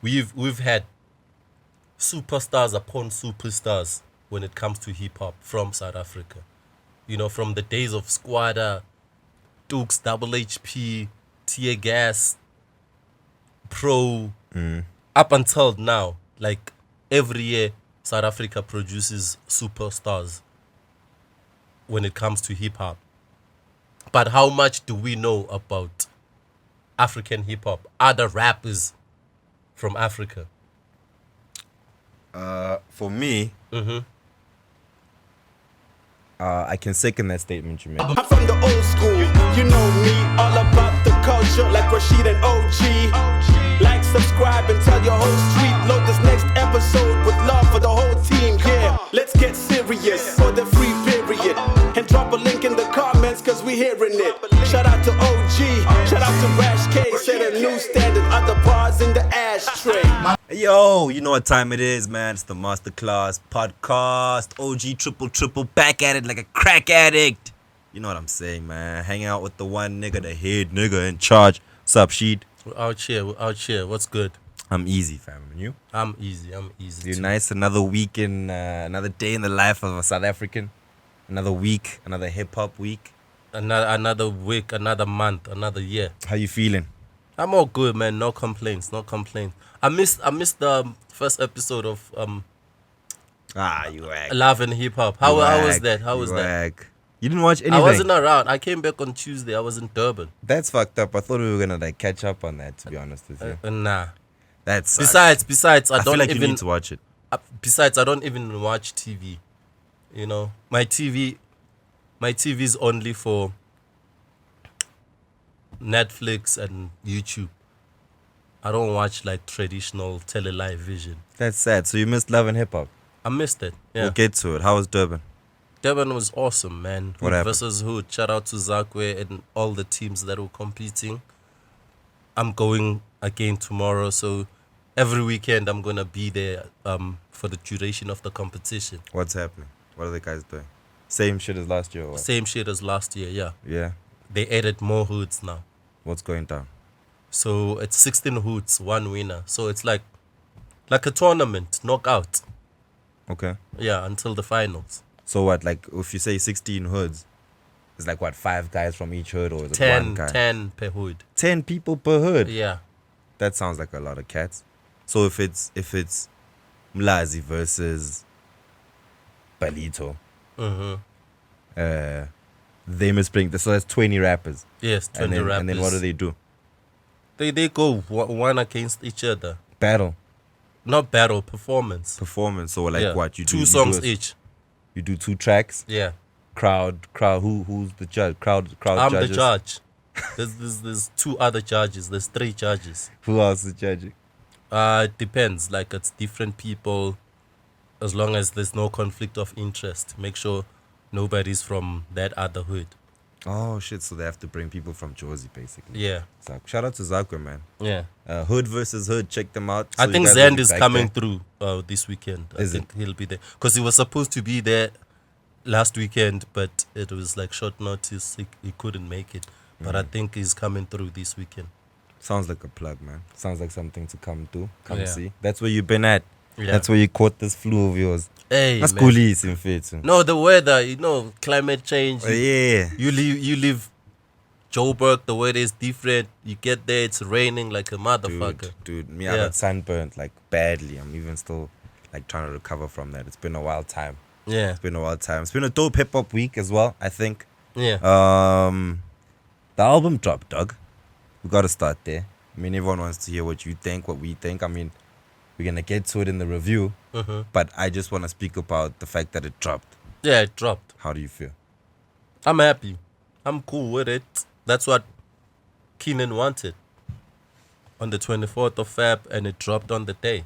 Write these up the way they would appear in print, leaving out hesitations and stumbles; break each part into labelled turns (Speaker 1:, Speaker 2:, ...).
Speaker 1: we've had superstars upon superstars when it comes to hip hop from South Africa. From the days of Squatter, Dukes, Double HP, Tear Gas, Pro, up until now. Like every year, South Africa produces superstars when it comes to hip hop. But how much do we know about African hip hop? Other rappers from Africa?
Speaker 2: For me, I can second that statement you made.
Speaker 3: I'm from the old school, you know me, all about the culture, like Rashid and OG. Like, subscribe, and tell your whole street. Load this next episode with love for the whole team. Yeah, let's get serious for the free period. And drop a link in the comments, cause we hearing it. Shout out to OG, shout out to Rash K. Set a new standard, other bars in the ashtray.
Speaker 2: Yo, you know what time it is, man. It's the Masterclass Podcast. OG triple back at it like a crack addict. You know what I'm saying, man. Hanging out with the one nigga, the head nigga in charge. What's up, Sheed?
Speaker 1: We're out here. What's good?
Speaker 2: I'm easy, fam. And you?
Speaker 1: I'm easy.
Speaker 2: You're
Speaker 1: too.
Speaker 2: nice. Another week in, another day in the life of a South African. Another week, another hip-hop week.
Speaker 1: Another week, another month, another year.
Speaker 2: How you feeling?
Speaker 1: I'm all good, man. No complaints. I missed the first episode of
Speaker 2: You whack.
Speaker 1: Love and Hip Hop. How was that? How was that?
Speaker 2: Whack. You didn't watch anything?
Speaker 1: I wasn't around. I came back on Tuesday. I was in Durban.
Speaker 2: That's fucked up. I thought we were gonna like catch up on that, to be honest with you.
Speaker 1: Nah.
Speaker 2: That's
Speaker 1: Besides,
Speaker 2: I feel like you need to watch it.
Speaker 1: Besides, I don't even watch TV. My TV is only for Netflix and YouTube. I don't watch like traditional tele-live vision.
Speaker 2: That's sad. So you missed Love and Hip Hop.
Speaker 1: I missed it. Yeah.
Speaker 2: We'll get to it. How was Durban?
Speaker 1: Durban was awesome, man.
Speaker 2: What
Speaker 1: Hood
Speaker 2: happened?
Speaker 1: versus Hood. Shout out to Zakwe and all the teams that were competing. I'm going again tomorrow, so every weekend I'm gonna be there for the duration of the competition.
Speaker 2: What's happening? What are the guys doing? Same shit as last year or what?
Speaker 1: Same shit as last year, yeah.
Speaker 2: Yeah.
Speaker 1: They added more hoods now.
Speaker 2: What's going down?
Speaker 1: So it's 16 hoods, one winner. So it's like a tournament, knockout.
Speaker 2: Okay.
Speaker 1: Yeah, until the finals.
Speaker 2: So what, like if you say 16 hoods, it's like what, 5 guys from each hood or is it one guy?
Speaker 1: 10 per hood.
Speaker 2: 10 people per hood?
Speaker 1: Yeah.
Speaker 2: That sounds like a lot of cats. So if it's Mlazi versus Balito, they must bring so that's 20 rappers.
Speaker 1: Yes, 20 rappers.
Speaker 2: And then what do?
Speaker 1: They go one against each other.
Speaker 2: Battle.
Speaker 1: Not battle, performance.
Speaker 2: So like what you do?
Speaker 1: Two songs each.
Speaker 2: You do 2 tracks.
Speaker 1: Yeah.
Speaker 2: Crowd. Who's the judge? Crowd.
Speaker 1: I'm
Speaker 2: judges.
Speaker 1: the judge. There's 2 other judges. There's 3 judges.
Speaker 2: Who else is judging?
Speaker 1: It depends. Like it's different people. As long as there's no conflict of interest, make sure nobody's from that other hood.
Speaker 2: Oh shit! So they have to bring people from Jersey, basically.
Speaker 1: Yeah.
Speaker 2: Shout out to Zakwe, man.
Speaker 1: Yeah.
Speaker 2: Hood versus Hood. Check them out.
Speaker 1: I
Speaker 2: So
Speaker 1: think
Speaker 2: you guys will
Speaker 1: Zand
Speaker 2: be
Speaker 1: is
Speaker 2: back
Speaker 1: coming
Speaker 2: there.
Speaker 1: through this weekend.
Speaker 2: Is
Speaker 1: I think he'll be there because he was supposed to be there last weekend, but it was like short notice. He couldn't make it. But I think he's coming through this weekend.
Speaker 2: Sounds like a plug, man. Sounds like something to come
Speaker 1: Yeah.
Speaker 2: see. That's where you've been at.
Speaker 1: Yeah.
Speaker 2: That's where you caught this flu of yours.
Speaker 1: Hey,
Speaker 2: That's
Speaker 1: man.
Speaker 2: cool, in fit.
Speaker 1: No, the weather, climate change.
Speaker 2: Yeah.
Speaker 1: You live Joburg, the weather is different. You get there, it's raining like a motherfucker.
Speaker 2: Dude, me, I got sunburned like badly. I'm even still like trying to recover from that. It's been a wild time.
Speaker 1: Yeah.
Speaker 2: It's been a dope hip hop week as well, I think.
Speaker 1: Yeah.
Speaker 2: The album dropped, dog. We gotta start there. I mean, everyone wants to hear what you think, what we think. I mean, we're gonna get to it in the review, but I just want to speak about the fact that it dropped.
Speaker 1: Yeah, it dropped.
Speaker 2: How do you feel?
Speaker 1: I'm happy. I'm cool with it. That's what Keenan wanted on the 24th of Feb, and it dropped on the day,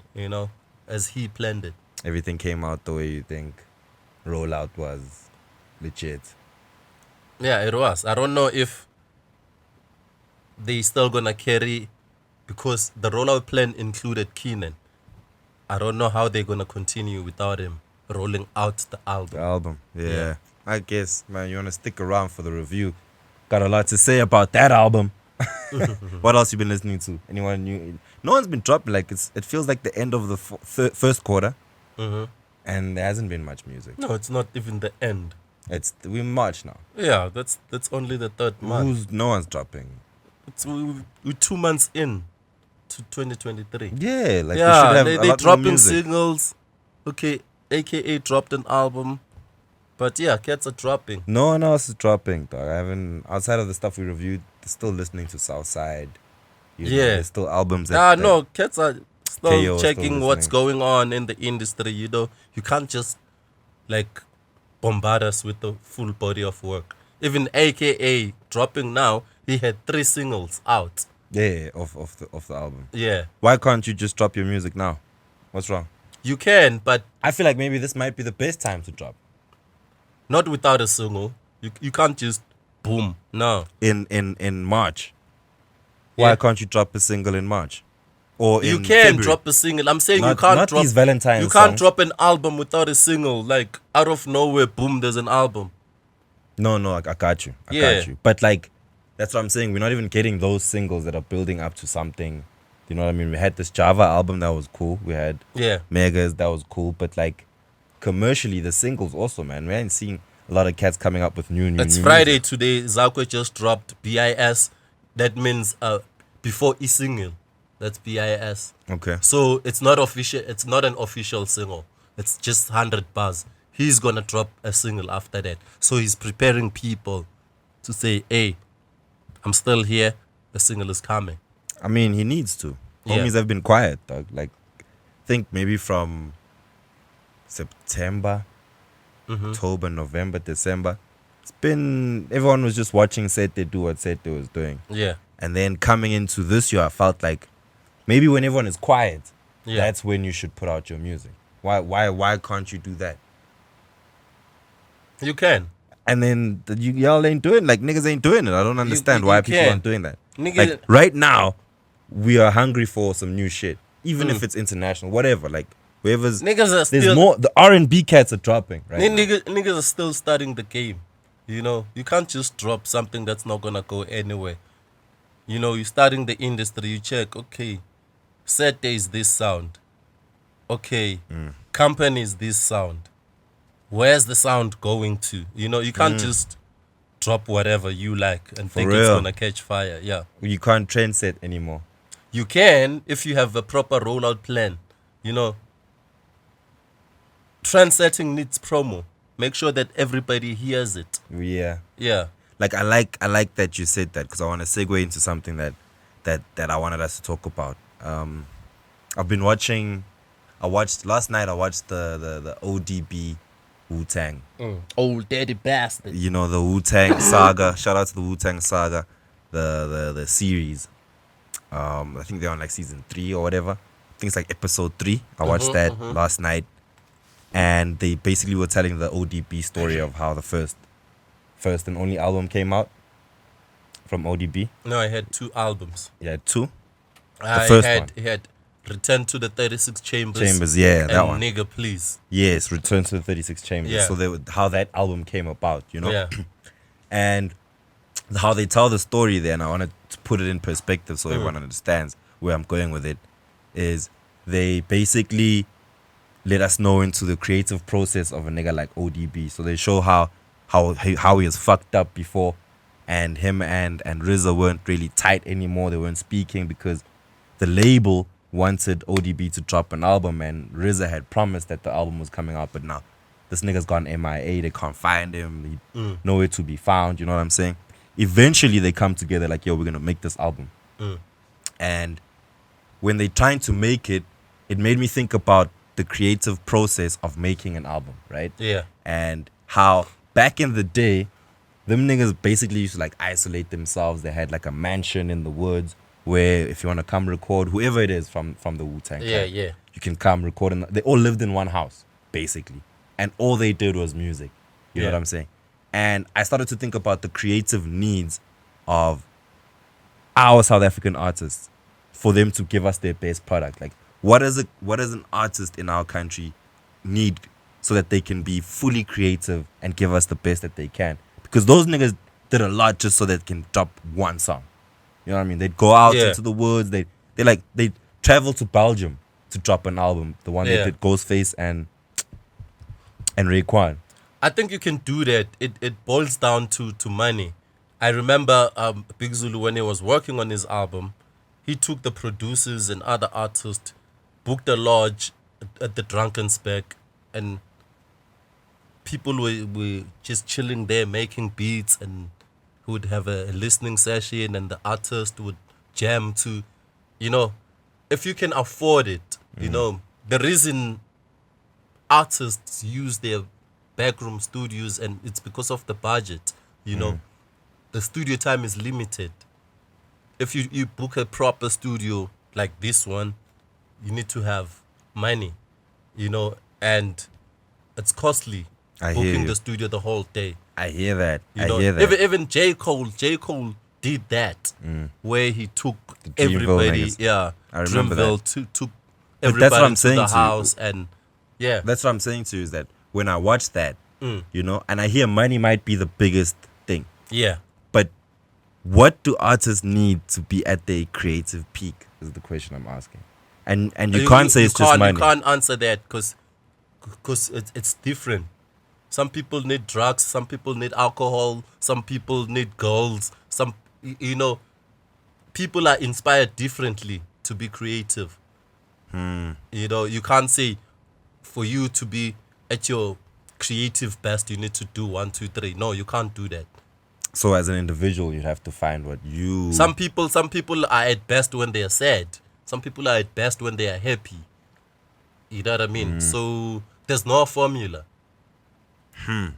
Speaker 1: as he planned it.
Speaker 2: Everything came out the way you think rollout was legit.
Speaker 1: Yeah, it was. I don't know if they still gonna carry, because the rollout plan included Keenan. I don't know how they're gonna continue without him rolling out the album.
Speaker 2: The album, yeah. I guess, man, you want to stick around for the review. Got a lot to say about that album. What else you been listening to? Anyone new? No one's been dropping. Like it feels like the end of the first quarter, and there hasn't been much music.
Speaker 1: No, it's not even the end.
Speaker 2: We're in March now.
Speaker 1: Yeah, that's only the third month.
Speaker 2: No one's dropping.
Speaker 1: We're 2 months in to 2023.
Speaker 2: Yeah, like
Speaker 1: Yeah,
Speaker 2: they should have a
Speaker 1: they
Speaker 2: lot more
Speaker 1: dropping
Speaker 2: music.
Speaker 1: singles. Okay, AKA dropped an album. But yeah, cats are dropping.
Speaker 2: No one else is dropping, dog. I haven't, outside of the stuff we reviewed, still listening to Southside. You know,
Speaker 1: Yeah.
Speaker 2: there's still albums that.
Speaker 1: No, cats are still
Speaker 2: KO is still
Speaker 1: checking what's
Speaker 2: listening.
Speaker 1: going on in the industry. You know, you can't just like bombard us with the full body of work. Even AKA dropping now, he had 3 singles out.
Speaker 2: Yeah, of the album.
Speaker 1: Yeah,
Speaker 2: Why can't you just drop your music now? What's wrong?
Speaker 1: you can, but
Speaker 2: I feel like maybe this might be the best time to drop.
Speaker 1: not without a single. You can't just boom. No.
Speaker 2: In March. Why
Speaker 1: Yeah.
Speaker 2: can't you drop a single in March? Or
Speaker 1: You
Speaker 2: in
Speaker 1: can
Speaker 2: February?
Speaker 1: drop a single. I'm saying you
Speaker 2: Not-
Speaker 1: can't
Speaker 2: not
Speaker 1: drop
Speaker 2: these Valentine
Speaker 1: You can't
Speaker 2: songs.
Speaker 1: drop an album without a single. Like out of nowhere, boom, there's an album.
Speaker 2: No, I got you. I
Speaker 1: Yeah.
Speaker 2: got you. But like, that's what I'm saying. We're not even getting those singles that are building up to something. You know what I mean? We had this Java album that was cool. We had
Speaker 1: Yeah.
Speaker 2: Megas that was cool. But like, commercially, the singles also, man. We ain't seeing a lot of cats coming up with new
Speaker 1: It's
Speaker 2: new
Speaker 1: Friday
Speaker 2: music.
Speaker 1: today. Zakwe just dropped BIS. That means before e single. That's BIS.
Speaker 2: Okay.
Speaker 1: So it's not official. It's not an official single. It's just 100 bars. He's gonna drop a single after that. So he's preparing people to say, "Hey, I'm still here. The single is coming."
Speaker 2: I mean, he needs to.
Speaker 1: Yeah.
Speaker 2: Homies have been quiet, dog. Like, think maybe from September, October, November, December. It's been, everyone was just watching Sete do what Sete was doing.
Speaker 1: Yeah.
Speaker 2: And then coming into this year, I felt like maybe when everyone is quiet,
Speaker 1: Yeah.
Speaker 2: that's when you should put out your music. Why can't you do that?
Speaker 1: You can.
Speaker 2: And then y'all ain't doing, like, niggas ain't doing it. I don't understand
Speaker 1: you
Speaker 2: why people
Speaker 1: can.
Speaker 2: aren't doing that.
Speaker 1: Nigga-
Speaker 2: Like, right now, we are hungry for some new shit. Even
Speaker 1: Mm.
Speaker 2: if it's international, whatever. Like, whoever's...
Speaker 1: Niggas are
Speaker 2: There's
Speaker 1: still
Speaker 2: more... The R&B cats are dropping, right? now.
Speaker 1: niggas are still starting the game. You know, you can't just drop something that's not gonna go anywhere. You know, you're starting the industry, you check, okay, set is this sound. Okay, company is this sound. Where's the sound going to? You know, you can't just drop whatever you like and think it's
Speaker 2: real.
Speaker 1: gonna catch fire. Yeah.
Speaker 2: You can't trend set anymore.
Speaker 1: You can if you have a proper rollout plan. You know, trend setting needs promo. Make sure that everybody hears it.
Speaker 2: Yeah.
Speaker 1: Yeah.
Speaker 2: Like, I like that you said that, because I want to segue into something that I wanted us to talk about. I've been watching... last night I watched the ODB Wu-Tang.
Speaker 1: Old daddy bastard.
Speaker 2: You know, the Wu-Tang saga. Shout out to the Wu-Tang saga. The series. I think they're on like season 3 or whatever. I think it's like episode 3. I watched that last night. And they basically were telling the ODB story of how the first and only album came out from ODB.
Speaker 1: No, I had 2 albums.
Speaker 2: Yeah, 2.
Speaker 1: I
Speaker 2: first
Speaker 1: had Return to the 36 Chambers.
Speaker 2: Chambers, yeah, that
Speaker 1: and
Speaker 2: one.
Speaker 1: Nigga Please.
Speaker 2: Yes, Return to the 36 Chambers.
Speaker 1: Yeah.
Speaker 2: So how that album came about, you know?
Speaker 1: Yeah.
Speaker 2: And how they tell the story there, and I wanted to put it in perspective so everyone understands where I'm going with it, is they basically let us know into the creative process of a nigga like ODB. So they show how he was fucked up before, and him and RZA weren't really tight anymore. They weren't speaking because the label wanted ODB to drop an album, and RZA had promised that the album was coming out, but now this nigga's gone MIA. They can't find him. Nowhere to be found. You know what I'm saying? Eventually, they come together like, yo, we're gonna make this album. And when they're trying to make it, it made me think about the creative process of making an album, right?
Speaker 1: Yeah.
Speaker 2: And how back in the day, them niggas basically used to like isolate themselves. They had like a mansion in the woods where if you want to come record, whoever it is from the Wu-Tang
Speaker 1: Yeah,
Speaker 2: clan,
Speaker 1: yeah.
Speaker 2: you can come record. They all lived in one house, basically. And all they did was music. You know
Speaker 1: Yeah.
Speaker 2: what I'm saying? And I started to think about the creative needs of our South African artists for them to give us their best product. Like, what does an artist in our country need so that they can be fully creative and give us the best that they can? Because those niggas did a lot just so they can drop one song. You know what I mean? They'd go out
Speaker 1: Yeah.
Speaker 2: into the woods. They travel to Belgium to drop an album. The one
Speaker 1: Yeah.
Speaker 2: they did Ghostface and Raekwon.
Speaker 1: I think you can do that. It boils down to money. I remember Big Zulu, when he was working on his album, he took the producers and other artists, booked a lodge at the Drakensberg, and people were just chilling there making beats, and he would have a listening session, and the artist would jam to, if you can afford it, the reason artists use their backroom studios, and it's because of the budget, the studio time is limited. If you book a proper studio like this one, you need to have money, and it's costly.
Speaker 2: I hear
Speaker 1: booking
Speaker 2: you.
Speaker 1: the studio the whole day.
Speaker 2: I hear that.
Speaker 1: I hear that. Even J. Cole did that, where he took
Speaker 2: Dreamville
Speaker 1: everybody,
Speaker 2: niggas. I remember
Speaker 1: Dreamville took
Speaker 2: But
Speaker 1: everybody
Speaker 2: that's what I'm
Speaker 1: to
Speaker 2: saying
Speaker 1: the
Speaker 2: to you.
Speaker 1: house, and yeah,
Speaker 2: That's what I'm saying to you, is that when I watch that, and I hear money might be the biggest thing,
Speaker 1: yeah.
Speaker 2: but what do artists need to be at their creative peak is the question I'm asking. And you can't say it's just money.
Speaker 1: You can't answer that because it's different. Some people need drugs. Some people need alcohol. Some people need girls. People are inspired differently to be creative. You can't say for you to be at your creative best, you need to do 1, 2, 3. No, you can't do that.
Speaker 2: So as an individual, you have to find what you...
Speaker 1: Some people are at best when they are sad. Some people are at best when they are happy. You know what I mean? So there's no formula.
Speaker 2: I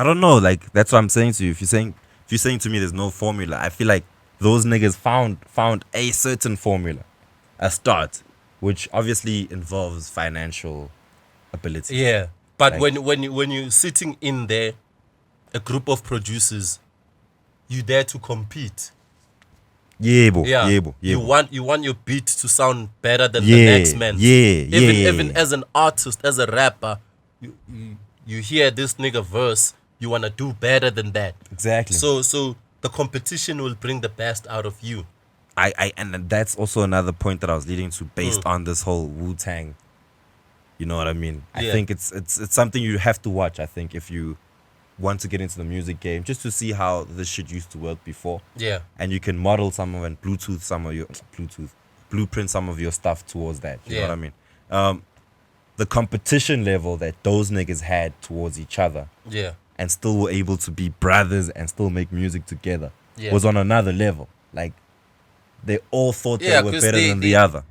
Speaker 2: don't know. Like, that's what I'm saying to you. If you're saying to me there's no formula, I feel like those niggas found a certain formula, a start, which obviously involves financial ability.
Speaker 1: Yeah, but
Speaker 2: Like-
Speaker 1: when you're sitting in there, a group of producers, you there to compete.
Speaker 2: Yeah, bro.
Speaker 1: Yeah,
Speaker 2: Yeah, bro. Yeah,
Speaker 1: you
Speaker 2: bro.
Speaker 1: want your beat to sound better than the
Speaker 2: Yeah,
Speaker 1: next man.
Speaker 2: yeah,
Speaker 1: Even
Speaker 2: yeah.
Speaker 1: as an artist, as a rapper, you hear this nigga verse, you wanna do better than that.
Speaker 2: Exactly.
Speaker 1: So the competition will bring the best out of you.
Speaker 2: And that's also another point that I was leading to, based on this whole Wu-Tang. You know what I mean? I
Speaker 1: Yeah.
Speaker 2: think it's something you have to watch, I think, if you want to get into the music game, just to see how this shit used to work before.
Speaker 1: Yeah.
Speaker 2: And you can model some of and blueprint some of your stuff towards that. You know
Speaker 1: Yeah.
Speaker 2: what I mean? The competition level that those niggas had towards each other,
Speaker 1: Yeah.
Speaker 2: and still were able to be brothers and still make music together,
Speaker 1: Yeah.
Speaker 2: was on another level. Like, they all thought
Speaker 1: Yeah,
Speaker 2: they were
Speaker 1: 'cause
Speaker 2: better than the
Speaker 1: they-
Speaker 2: other.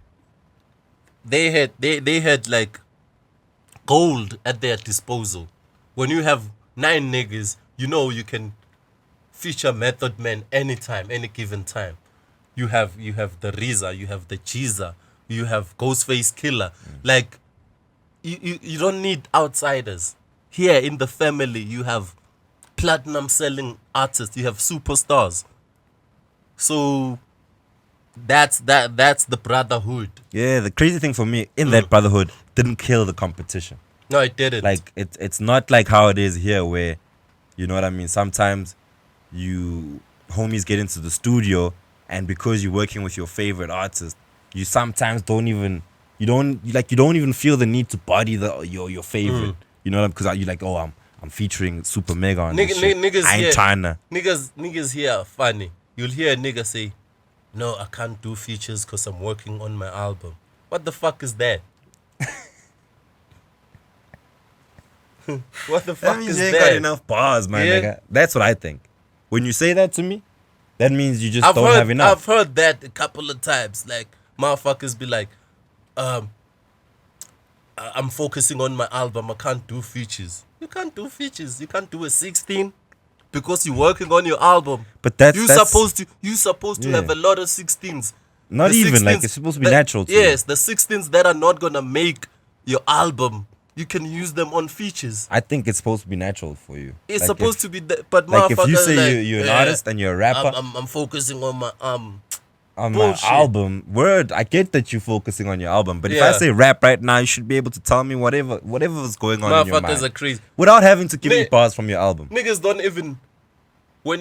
Speaker 1: They had like gold at their disposal. When you have 9 niggas, you can feature Method Man anytime, any given time. You have the Reza, you have the Jiza, you have Ghostface Killer. Like you don't need outsiders. Here in the family, you have platinum selling artists, you have superstars. So that's the brotherhood.
Speaker 2: Yeah, the crazy thing for me in that brotherhood didn't kill the competition.
Speaker 1: No, it didn't.
Speaker 2: Like, it's not like how it is here, where, you know what I mean, sometimes you homies get into the studio, and because you're working with your favorite artist, you sometimes don't even feel the need to body your favorite. You know, because you're like, oh, I'm featuring Super Mega on this shit.
Speaker 1: Niggas
Speaker 2: I ain't
Speaker 1: here,
Speaker 2: trying to.
Speaker 1: niggas here are funny. You'll hear a nigga say, "No, I can't do features because I'm working on my album." What the fuck is that? What the
Speaker 2: That
Speaker 1: fuck
Speaker 2: means
Speaker 1: is
Speaker 2: you ain't
Speaker 1: that?
Speaker 2: got enough bars, man.
Speaker 1: Yeah.
Speaker 2: Nigga. That's what I think. When you say that to me, that means you just
Speaker 1: I've
Speaker 2: don't
Speaker 1: heard,
Speaker 2: have enough.
Speaker 1: I've heard that a couple of times. Like, motherfuckers be like, I'm focusing on my album. I can't do features. You can't do features. You can't do a 16 because you're working on your album.
Speaker 2: But that's
Speaker 1: you supposed to
Speaker 2: Yeah.
Speaker 1: have a lot of 16s.
Speaker 2: not
Speaker 1: The
Speaker 2: even like
Speaker 1: 16s
Speaker 2: it's supposed to be
Speaker 1: that-
Speaker 2: natural to you.
Speaker 1: Yes, the 16s that are not gonna make your album, you can use them on features.
Speaker 2: I think it's supposed to be natural for you.
Speaker 1: It's
Speaker 2: Like,
Speaker 1: supposed
Speaker 2: if-
Speaker 1: to be, but
Speaker 2: like if you
Speaker 1: motherfuckers
Speaker 2: say
Speaker 1: like,
Speaker 2: you're an
Speaker 1: yeah,
Speaker 2: artist and you're a rapper
Speaker 1: I'm focusing on my
Speaker 2: on
Speaker 1: bullshit.
Speaker 2: my album. Word, I get that you're focusing on your album, but if I
Speaker 1: Yeah.
Speaker 2: say rap right now, you should be able to tell me whatever is going on in your
Speaker 1: Motherfuckers are
Speaker 2: mind
Speaker 1: crazy.
Speaker 2: without having to give me
Speaker 1: Ni-
Speaker 2: bars from your album.
Speaker 1: Niggas don't even when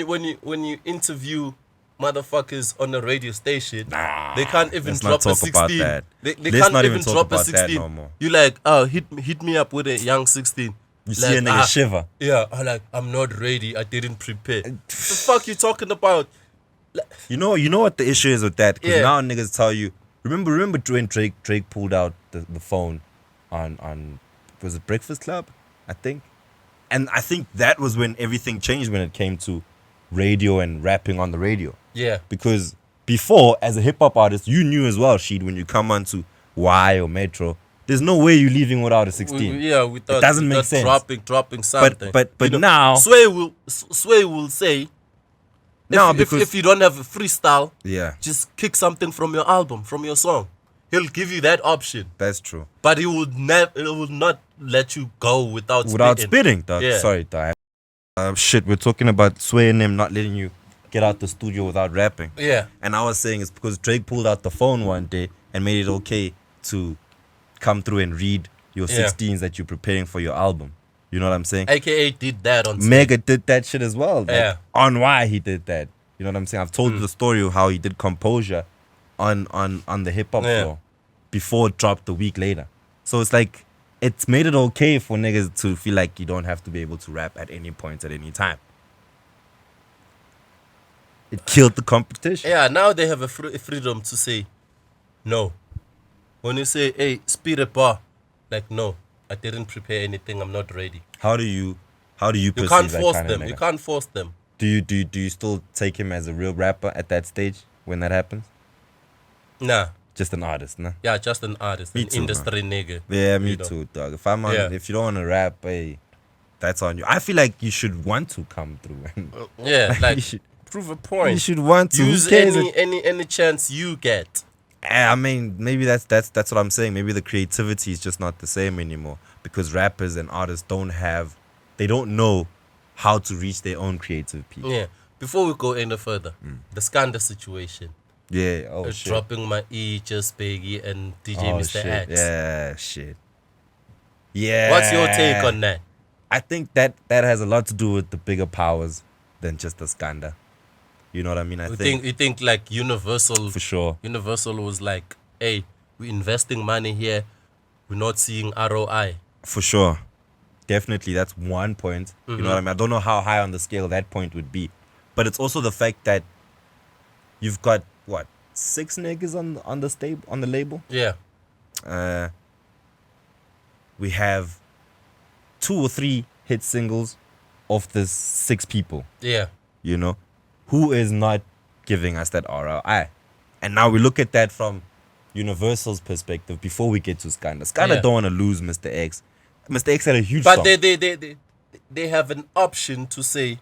Speaker 1: you interview motherfuckers on a radio station. They can't even
Speaker 2: let's
Speaker 1: drop
Speaker 2: not
Speaker 1: a
Speaker 2: talk about
Speaker 1: 16.
Speaker 2: that.
Speaker 1: They
Speaker 2: Let's
Speaker 1: can't
Speaker 2: not
Speaker 1: even
Speaker 2: even talk
Speaker 1: drop a
Speaker 2: about that
Speaker 1: 16.
Speaker 2: no more.
Speaker 1: You like, oh, hit me up with a young 16.
Speaker 2: You see a nigga shiver.
Speaker 1: Yeah, I'm not ready. I didn't prepare. The fuck you talking about?
Speaker 2: You know what the issue is with that? Because
Speaker 1: Yeah.
Speaker 2: now niggas tell you. Remember when Drake pulled out the phone on was it Breakfast Club, I think, and I think that was when everything changed when it came to radio and rapping on the radio.
Speaker 1: Yeah.
Speaker 2: Because before, as a hip hop artist, you knew as well, Sheed, when you come onto Y or Metro, there's no way you're leaving without a 16.
Speaker 1: Without,
Speaker 2: it doesn't make sense.
Speaker 1: Dropping something.
Speaker 2: But
Speaker 1: You know,
Speaker 2: now,
Speaker 1: Sway will say,
Speaker 2: now
Speaker 1: if,
Speaker 2: because
Speaker 1: if you don't have a freestyle,
Speaker 2: yeah,
Speaker 1: just kick something from your album, from your song. He'll give you that option,
Speaker 2: that's true.
Speaker 1: but he would not let you go without
Speaker 2: Spitting, dog.
Speaker 1: Yeah.
Speaker 2: Sorry, dog. Shit, we're talking about Sway and them not letting you get out the studio without rapping.
Speaker 1: Yeah.
Speaker 2: And I was saying it's because Drake pulled out the phone one day and made it okay to come through and read your
Speaker 1: Yeah.
Speaker 2: 16s that you're preparing for your album. You know what I'm saying?
Speaker 1: AKA did that on
Speaker 2: Mega did that shit as well. Like,
Speaker 1: Yeah.
Speaker 2: On why he did that. You know what I'm saying? I've told you the story of how he did Composure on the hip hop
Speaker 1: Yeah.
Speaker 2: floor before it dropped a week later. So it's like it's made it okay for niggas to feel like you don't have to be able to rap at any point at any time. It killed the competition.
Speaker 1: Yeah, now they have a freedom to say no. When you say, hey, speed a bar, like, no, I didn't prepare anything, I'm not ready.
Speaker 2: How do you
Speaker 1: You
Speaker 2: perceive
Speaker 1: can't
Speaker 2: that
Speaker 1: force
Speaker 2: kind of
Speaker 1: them.
Speaker 2: nigga?
Speaker 1: You can't force them.
Speaker 2: Do you still take him as a real rapper at that stage when that happens?
Speaker 1: Nah.
Speaker 2: Just an artist, nah?
Speaker 1: Yeah, just an artist,
Speaker 2: Me
Speaker 1: an
Speaker 2: too,
Speaker 1: industry nigga.
Speaker 2: Yeah, me
Speaker 1: you know.
Speaker 2: too, dog. If I'm on,
Speaker 1: Yeah.
Speaker 2: if you don't want to rap, hey, that's on you. I feel like you should want to come through.
Speaker 1: Yeah, like,
Speaker 2: you should,
Speaker 1: prove a point.
Speaker 2: you should want to.
Speaker 1: Use
Speaker 2: Who cares
Speaker 1: any chance you get.
Speaker 2: I mean, maybe that's what I'm saying. Maybe the creativity is just not the same anymore because rappers and artists don't know how to reach their own creative peak.
Speaker 1: Yeah. Before we go any further, the Skanda situation.
Speaker 2: Yeah. Oh shit.
Speaker 1: Dropping my E, Just Biggie, and DJ
Speaker 2: Oh
Speaker 1: Mr.
Speaker 2: shit.
Speaker 1: X.
Speaker 2: Yeah. Shit. Yeah.
Speaker 1: What's your take on that?
Speaker 2: I think that has a lot to do with the bigger powers than just the Skanda. You know what I mean?
Speaker 1: You think like Universal
Speaker 2: for sure.
Speaker 1: Universal was like, hey, we're investing money here, we're not seeing ROI.
Speaker 2: For sure. Definitely, that's one point. You know what I mean? I don't know how high on the scale that point would be. But it's also the fact that you've got, 6 niggas on the label?
Speaker 1: Yeah.
Speaker 2: We have 2 or 3 hit singles of the 6 people.
Speaker 1: Yeah.
Speaker 2: You know? Who is not giving us that ROI? And now we look at that from Universal's perspective before we get to Skanda. Skanda don't want to lose Mr. X. Mr. X had a huge
Speaker 1: But
Speaker 2: song.
Speaker 1: they have an option to say,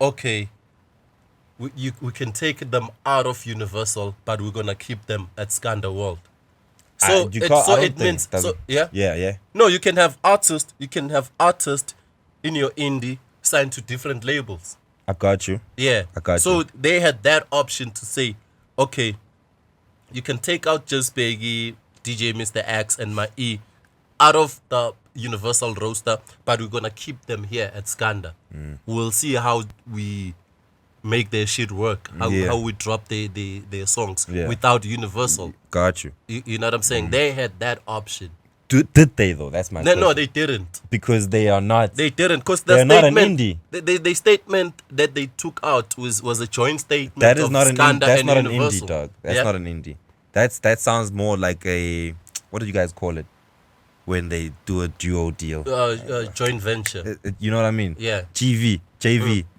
Speaker 1: okay, we can take them out of Universal, but we're gonna keep them at Skanda World. So it means yeah.
Speaker 2: Yeah.
Speaker 1: No, you can have artists. You can have artists in your indie signed to different labels.
Speaker 2: I got you.
Speaker 1: Yeah.
Speaker 2: I got
Speaker 1: so
Speaker 2: you.
Speaker 1: they had that option to say, okay, you can take out Just Biggie, DJ Mr. X, and my E out of the Universal roster, but we're gonna keep them here at Skanda. We'll see how we make their shit work, how we drop their songs without Universal.
Speaker 2: Got you.
Speaker 1: You know what I'm saying? They had that option.
Speaker 2: Did they though? That's my question.
Speaker 1: No, they didn't.
Speaker 2: Because they are not.
Speaker 1: They didn't, because the
Speaker 2: They're not an
Speaker 1: statement,
Speaker 2: indie.
Speaker 1: the statement that they took out was a joint statement.
Speaker 2: That is
Speaker 1: of
Speaker 2: not an
Speaker 1: Skanda
Speaker 2: indie. That's
Speaker 1: and
Speaker 2: not an
Speaker 1: Universal.
Speaker 2: indie, dog. That's
Speaker 1: Yeah?
Speaker 2: not an indie. That sounds more like a, what do you guys call it when they do a duo deal?
Speaker 1: Joint venture.
Speaker 2: You know what I mean?
Speaker 1: Yeah.
Speaker 2: JV.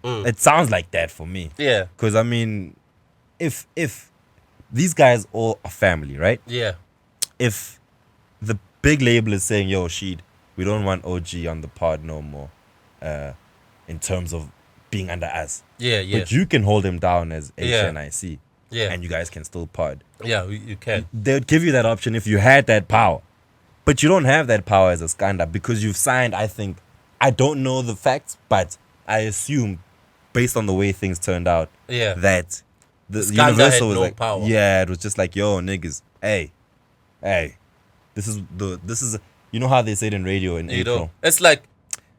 Speaker 2: It sounds like that for me.
Speaker 1: Yeah.
Speaker 2: Because I mean, if these guys all are family, right?
Speaker 1: Yeah.
Speaker 2: If the big label is saying, yo, Sheed, we don't want OG on the pod no more, in terms of being under us.
Speaker 1: Yeah.
Speaker 2: But you can hold him down as
Speaker 1: Yeah.
Speaker 2: HNIC.
Speaker 1: Yeah.
Speaker 2: And you guys can still pod.
Speaker 1: Yeah, you can.
Speaker 2: They would give you that option if you had that power. But you don't have that power as a Skanda because you've signed, I don't know the facts, but I assume, based on the way things turned out, that the
Speaker 1: Skanda
Speaker 2: Universal
Speaker 1: had
Speaker 2: was
Speaker 1: no
Speaker 2: like,
Speaker 1: power.
Speaker 2: yeah, it was just like, yo, niggas, hey, this is, you know how they say it in radio in April,
Speaker 1: It's like,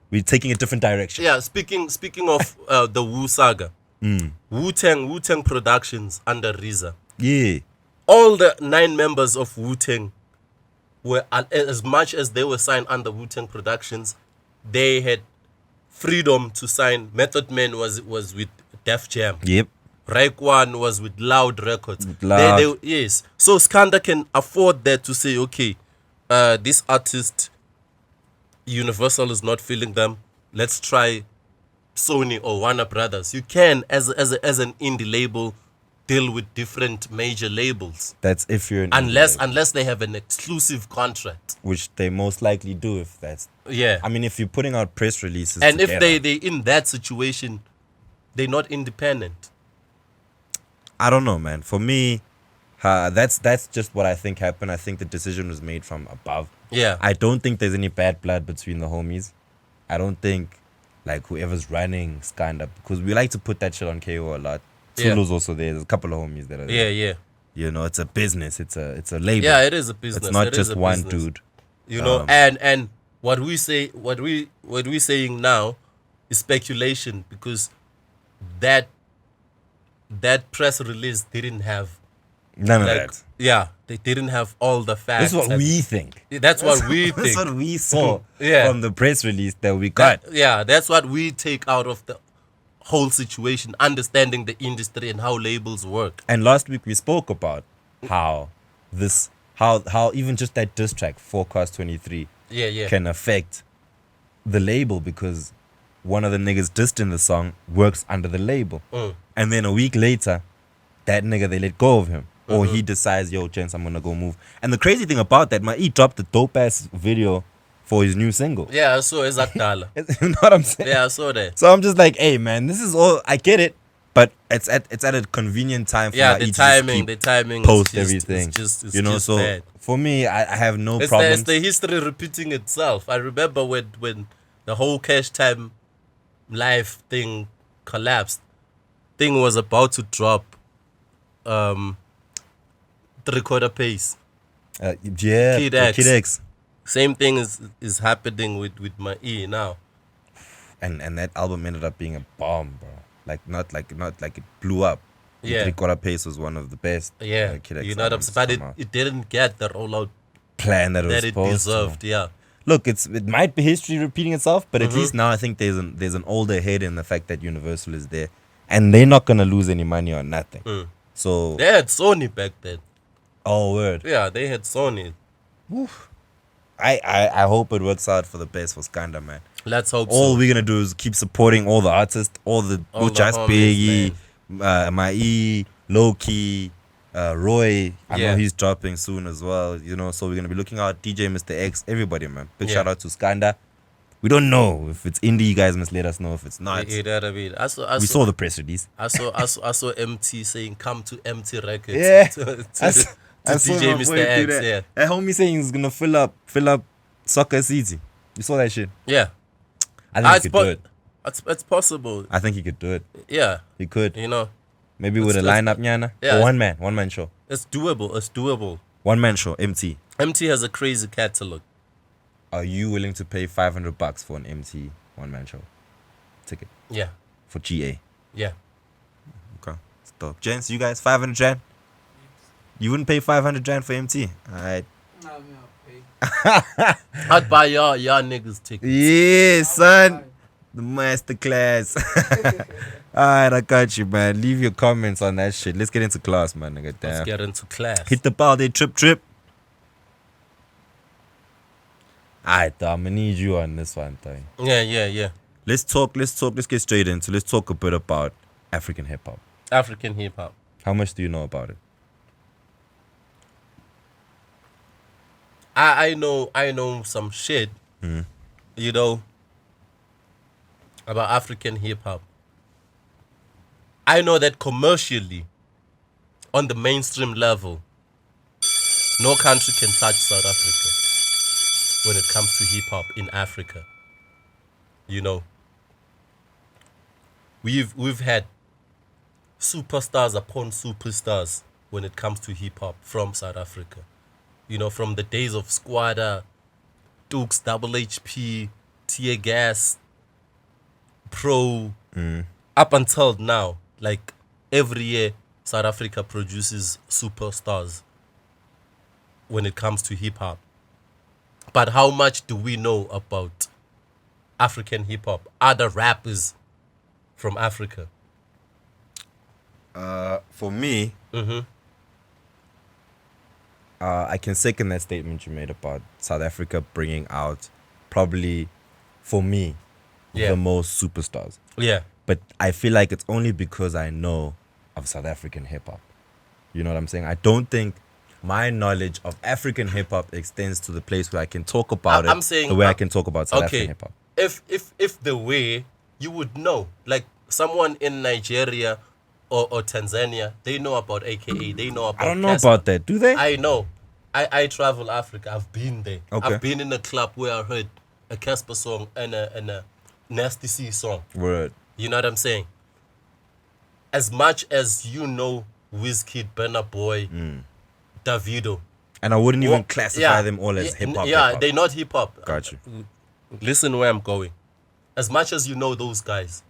Speaker 2: we're taking a different direction.
Speaker 1: yeah. Speaking of the Wu saga, Wu-Tang Productions under RZA.
Speaker 2: Yeah.
Speaker 1: All the 9 members of Wu-Tang were, as much as they were signed under Wu-Tang Productions, they had freedom to sign. Method Man was with Def Jam.
Speaker 2: Yep.
Speaker 1: Raekwon was with Loud Records.
Speaker 2: Loud.
Speaker 1: Yes. So Skanda can afford that to say, okay, this artist, Universal is not feeling them. Let's try Sony or Warner Brothers. You can, as an indie label, deal with different major labels.
Speaker 2: That's if you're an
Speaker 1: unless they have an exclusive contract,
Speaker 2: which they most likely do. If that's I mean, if you're putting out press releases,
Speaker 1: and
Speaker 2: together,
Speaker 1: if they in that situation, they're not independent.
Speaker 2: I don't know, man. For me, that's just what I think happened. I think the decision was made from above.
Speaker 1: Yeah.
Speaker 2: I don't think there's any bad blood between the homies. I don't think like whoever's running Skanda, because we like to put that shit on KO a lot. Tulu's also there. There's a couple of homies that are there.
Speaker 1: Yeah.
Speaker 2: You know, it's a business. It's a label.
Speaker 1: Yeah, it is a business.
Speaker 2: It's not
Speaker 1: It
Speaker 2: just
Speaker 1: is a
Speaker 2: one
Speaker 1: business.
Speaker 2: dude.
Speaker 1: You know, and what we saying now is speculation, because that press release didn't have
Speaker 2: None of that.
Speaker 1: Yeah, they didn't have all the facts.
Speaker 2: This is what we think.
Speaker 1: That's what we think.
Speaker 2: That's what we saw
Speaker 1: Yeah.
Speaker 2: from the press release that we got.
Speaker 1: That's what we take out of the whole situation, understanding the industry and how labels work.
Speaker 2: And last week we spoke about how even just that diss track, Forecast 23, can affect the label, because one of the niggas dissed in the song works under the label. And then a week later, that nigga, they let go of him. Or he decides, yo, gents, I'm gonna go move. And the crazy thing about that, he dropped a dope ass video for his new single.
Speaker 1: Yeah, I saw Ezakdala.
Speaker 2: You know what I'm saying?
Speaker 1: Yeah, I saw that.
Speaker 2: So I'm just like, hey man, this is all, I get it, but it's at a convenient time for
Speaker 1: the timing
Speaker 2: post
Speaker 1: is just,
Speaker 2: everything.
Speaker 1: It's just
Speaker 2: so
Speaker 1: bad.
Speaker 2: for me, I have no
Speaker 1: It's
Speaker 2: problems.
Speaker 1: the history repeating itself. I remember when the whole Cash Time live thing collapsed. Thing was about to drop 3/4 pace. Kid X. Same thing is happening with my E now.
Speaker 2: And that album ended up being a bomb, bro. Like not like it blew up.
Speaker 1: Yeah.
Speaker 2: 3/4 pace was one of the best.
Speaker 1: Yeah,
Speaker 2: Kid X
Speaker 1: you know what I'm
Speaker 2: albums
Speaker 1: saying?
Speaker 2: to
Speaker 1: But
Speaker 2: come out.
Speaker 1: it didn't get the rollout
Speaker 2: Plan that
Speaker 1: that
Speaker 2: it
Speaker 1: it
Speaker 2: was supposed
Speaker 1: deserved.
Speaker 2: to.
Speaker 1: Yeah.
Speaker 2: Look, it might be history repeating itself, but at least now I think there's an older head in the fact that Universal is there, and they're not gonna lose any money on nothing. So
Speaker 1: They had Sony back then.
Speaker 2: oh word.
Speaker 1: Yeah, they had Sony.
Speaker 2: I hope it works out for the best for Skanda, man.
Speaker 1: Let's hope
Speaker 2: All
Speaker 1: so.
Speaker 2: we're gonna do is keep supporting all the artists, all the Buchas,
Speaker 1: homies,
Speaker 2: Biggie, Mai, Loki, Roy. I know
Speaker 1: Yeah.
Speaker 2: he's dropping soon as well. You know, so we're gonna be looking out DJ Mr. X, everybody, man. Big
Speaker 1: Yeah.
Speaker 2: shout out to Skanda. We don't know if it's indie. You guys must let us know if it's not.
Speaker 1: You know what I mean?
Speaker 2: We saw the press release.
Speaker 1: I saw MT saying come to MT Records.
Speaker 2: Yeah.
Speaker 1: to
Speaker 2: I saw
Speaker 1: DJ
Speaker 2: my
Speaker 1: Mr.
Speaker 2: boy do
Speaker 1: X.
Speaker 2: that.
Speaker 1: Yeah.
Speaker 2: That homie saying he's gonna fill up Soccer City. You saw that shit?
Speaker 1: Yeah.
Speaker 2: I think he could do it.
Speaker 1: It's possible.
Speaker 2: I think he could do it.
Speaker 1: Yeah.
Speaker 2: He could.
Speaker 1: You know,
Speaker 2: Maybe with a lineup, Nyana.
Speaker 1: Yeah.
Speaker 2: Or one man show.
Speaker 1: it's doable.
Speaker 2: One man show, MT.
Speaker 1: MT has a crazy catalog.
Speaker 2: Are you willing to pay $500 for an MT one man show ticket
Speaker 1: Yeah.
Speaker 2: for GA?
Speaker 1: Yeah.
Speaker 2: Okay, stop. Gents, you guys, 500 Rand? You wouldn't pay 500 Rand for MT? Alright.
Speaker 1: I'd buy y'all niggas tickets.
Speaker 2: Yeah, son. The masterclass. Alright, I got you, man. Leave your comments on that shit. Let's get into class, man. Nigga.
Speaker 1: Let's
Speaker 2: Damn.
Speaker 1: get into class.
Speaker 2: Hit the ball, they trip. Alright, I'm gonna need you on this one, thing.
Speaker 1: Yeah.
Speaker 2: Let's get straight into. Let's talk a bit about African hip hop.
Speaker 1: African hip hop.
Speaker 2: How much do you know about it?
Speaker 1: I know some shit. You know, about African hip hop. I know that commercially, on the mainstream level, no country can touch South Africa when it comes to hip hop in Africa. You know, we've had superstars upon superstars when it comes to hip hop from South Africa. You know, from the days of Squada, Dukes, Double HP, Tear Gas, Pro, up until now. like every year South Africa produces superstars when it comes to hip hop. But how much do we know about African hip hop? Other rappers from Africa?
Speaker 2: For me, I can second that statement you made about South Africa bringing out probably, for me,
Speaker 1: Yeah.
Speaker 2: the most superstars.
Speaker 1: Yeah.
Speaker 2: But I feel like it's only because I know of South African hip hop. You know what I'm saying? I don't think my knowledge of African hip hop extends to the place where I can talk about
Speaker 1: I'm
Speaker 2: it
Speaker 1: saying,
Speaker 2: the way I can talk about South
Speaker 1: okay,
Speaker 2: African hip hop.
Speaker 1: if the way you would know, like someone in Nigeria or Tanzania, they know about AKA, they know about
Speaker 2: I don't know
Speaker 1: Casper.
Speaker 2: about that. Do they?
Speaker 1: I know. I travel Africa. I've been there.
Speaker 2: Okay.
Speaker 1: I've been in a club where I heard a Casper song and a Nasty C song.
Speaker 2: Word.
Speaker 1: You know what I'm saying? As much as you know Wizkid, Burna Boy, Davido.
Speaker 2: And I wouldn't even
Speaker 1: Well,
Speaker 2: classify
Speaker 1: yeah,
Speaker 2: them all as hip hop.
Speaker 1: Yeah, they're not hip hop.
Speaker 2: Got you.
Speaker 1: Listen where I'm going. As much as you know those guys,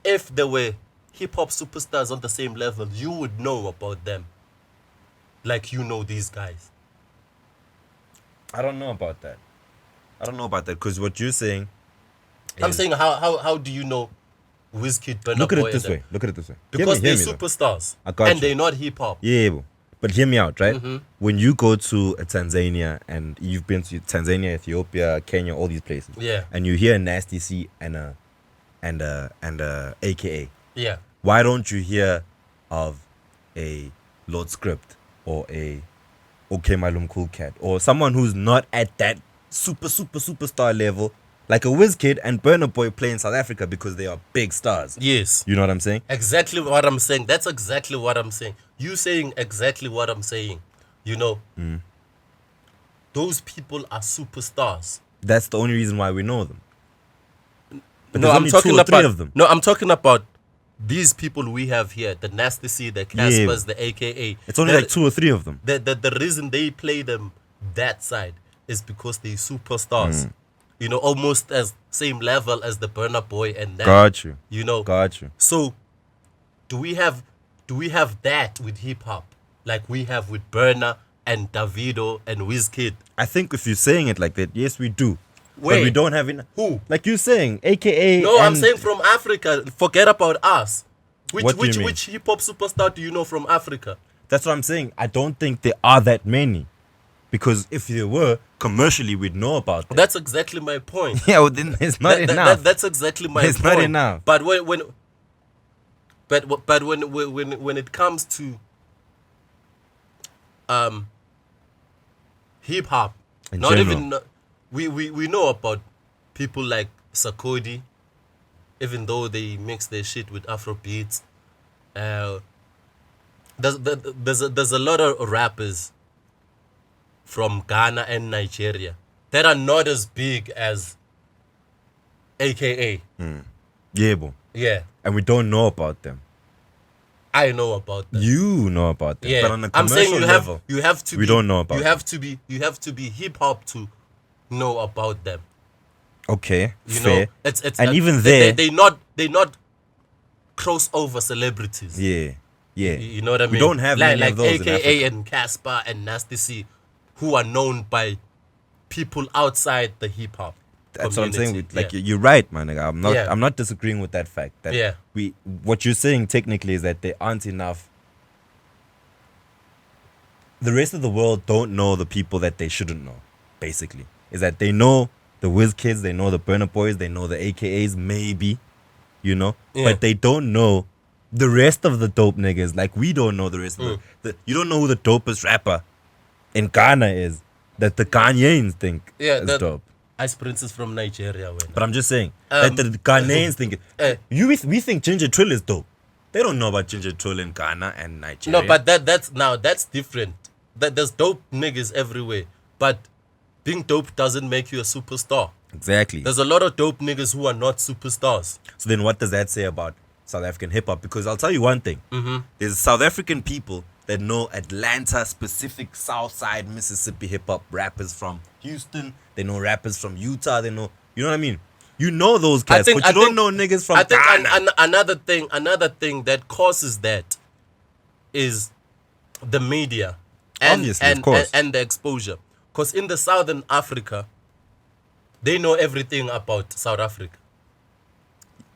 Speaker 1: if there were hip hop superstars on the same level, you would know about them. Like you know these guys.
Speaker 2: I don't know about that. Because what you're saying,
Speaker 1: I'm saying how do you know Wizkid, Burna
Speaker 2: look at
Speaker 1: Boy
Speaker 2: it this
Speaker 1: and
Speaker 2: way.
Speaker 1: them?
Speaker 2: Look at it this way.
Speaker 1: Because
Speaker 2: hear
Speaker 1: they're
Speaker 2: me,
Speaker 1: superstars.
Speaker 2: I got
Speaker 1: and
Speaker 2: you.
Speaker 1: they're not hip hop.
Speaker 2: Yeah, but hear me out, right? When you go to Tanzania and you've been to Tanzania, Ethiopia, Kenya, all these places,
Speaker 1: Yeah.
Speaker 2: and you hear a Nasty C and a AKA,
Speaker 1: Yeah.
Speaker 2: why don't you hear of a Lord Script or a OK Malum Cool Cat or someone who's not at that superstar level, like a Wizkid and Burna Boy play in South Africa because they are big stars?
Speaker 1: Yes.
Speaker 2: You know what I'm saying?
Speaker 1: Exactly what I'm saying. That's exactly what I'm saying. You saying exactly what I'm saying. You know, those people are superstars.
Speaker 2: That's the only reason why we know them. But
Speaker 1: No,
Speaker 2: there's
Speaker 1: I'm
Speaker 2: only
Speaker 1: talking
Speaker 2: 2 or
Speaker 1: about
Speaker 2: 3 of them.
Speaker 1: No, I'm talking about these people we have here, the Nasty C, the Caspers, the AKA.
Speaker 2: It's only like 2 or 3 of them.
Speaker 1: The reason they play them that side is because they're superstars. You know, almost as same level as the Burna Boy and that.
Speaker 2: Got you.
Speaker 1: You know.
Speaker 2: Got you.
Speaker 1: So, do we have that with hip hop like we have with Burna and Davido and Wizkid?
Speaker 2: I think if you're saying it like that, yes, we do.
Speaker 1: Wait,
Speaker 2: but we don't have enough.
Speaker 1: who?
Speaker 2: Like you're saying, AKA.
Speaker 1: No, I'm
Speaker 2: and-
Speaker 1: saying from Africa. Forget about us.
Speaker 2: What do you mean?
Speaker 1: Which hip hop superstar do you know from Africa?
Speaker 2: That's what I'm saying. I don't think there are that many. Because if there were, commercially, we'd know about them.
Speaker 1: That's exactly my point.
Speaker 2: Yeah, well, then it's not enough.
Speaker 1: That's exactly my
Speaker 2: It's
Speaker 1: point.
Speaker 2: not enough.
Speaker 1: But when it comes to hip hop,
Speaker 2: In
Speaker 1: not
Speaker 2: general.
Speaker 1: even we know about people like Sarkodie, even though they mix their shit with Afro beats. There's a lot of rappers from Ghana and Nigeria that are not as big as AKA.
Speaker 2: Yeah, bro.
Speaker 1: Yeah,
Speaker 2: And we don't know about them.
Speaker 1: I know about that.
Speaker 2: You know about them.
Speaker 1: Yeah,
Speaker 2: But on a
Speaker 1: I'm
Speaker 2: commercial
Speaker 1: saying
Speaker 2: level,
Speaker 1: you have to.
Speaker 2: we
Speaker 1: be,
Speaker 2: don't know about
Speaker 1: You
Speaker 2: them.
Speaker 1: have to be hip hop to know about them.
Speaker 2: okay,
Speaker 1: You
Speaker 2: fair.
Speaker 1: know, it's
Speaker 2: And even there-
Speaker 1: they not crossover celebrities.
Speaker 2: Yeah, yeah.
Speaker 1: You know what I mean?
Speaker 2: We don't have
Speaker 1: like
Speaker 2: many of those in
Speaker 1: AKA
Speaker 2: Africa.
Speaker 1: and Casper and Nasty C, who are known by people outside the hip hop.
Speaker 2: That's what I'm saying.
Speaker 1: community.
Speaker 2: Like
Speaker 1: Yeah.
Speaker 2: you're right, man. Like, I'm not.
Speaker 1: Yeah.
Speaker 2: I'm not disagreeing with that fact. That
Speaker 1: Yeah.
Speaker 2: What you're saying technically is that there aren't enough. The rest of the world don't know the people that they shouldn't know. Basically, is that they know the Wizkids, they know the Burna Boys, they know the AKAs, maybe, you know,
Speaker 1: Yeah.
Speaker 2: but they don't know the rest of the dope niggas. Like we don't know the rest of the. You don't know who the dopest rapper in Ghana is. That the Ghanaians think
Speaker 1: Yeah,
Speaker 2: is
Speaker 1: that-
Speaker 2: dope.
Speaker 1: Ice Princess from Nigeria.
Speaker 2: But I'm just saying that the Ghanaians think we think Ginger Trill is dope. They don't know about Ginger Trill in Ghana and Nigeria.
Speaker 1: No, but that's different. That there's dope niggas everywhere, but being dope doesn't make you a superstar.
Speaker 2: exactly.
Speaker 1: There's a lot of dope niggas who are not superstars.
Speaker 2: So then, what does that say about South African hip hop? Because I'll tell you one thing: there's South African people that know Atlanta specific Southside Mississippi hip hop rappers from Houston. They know rappers from Utah. They know, you know what I mean? You know those cats, but you don't know niggas from
Speaker 1: I think
Speaker 2: Ghana.
Speaker 1: another thing that causes that is the media and
Speaker 2: Obviously, of course.
Speaker 1: and the exposure. Because in the Southern Africa, they know everything about South Africa.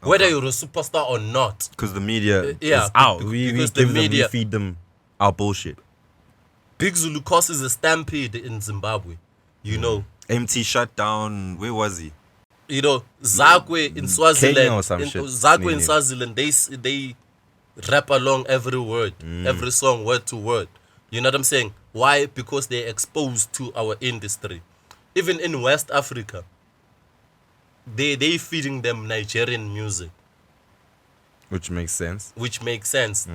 Speaker 1: Whether you're a superstar or not.
Speaker 2: Because the media
Speaker 1: yeah,
Speaker 2: is out.
Speaker 1: be-
Speaker 2: We
Speaker 1: because
Speaker 2: give
Speaker 1: the
Speaker 2: them,
Speaker 1: media-
Speaker 2: we feed them our bullshit.
Speaker 1: Big Zulu causes a stampede in Zimbabwe. You know.
Speaker 2: MT shut down. Where was he?
Speaker 1: You know, Zakwe in Swaziland.
Speaker 2: Kenya or some shit.
Speaker 1: Zakwe in
Speaker 2: Name.
Speaker 1: Swaziland, they rap along every word, every song, word to word. You know what I'm saying? Why? Because they're exposed to our industry. Even in West Africa, they feeding them Nigerian music,
Speaker 2: Which makes sense.
Speaker 1: which makes sense.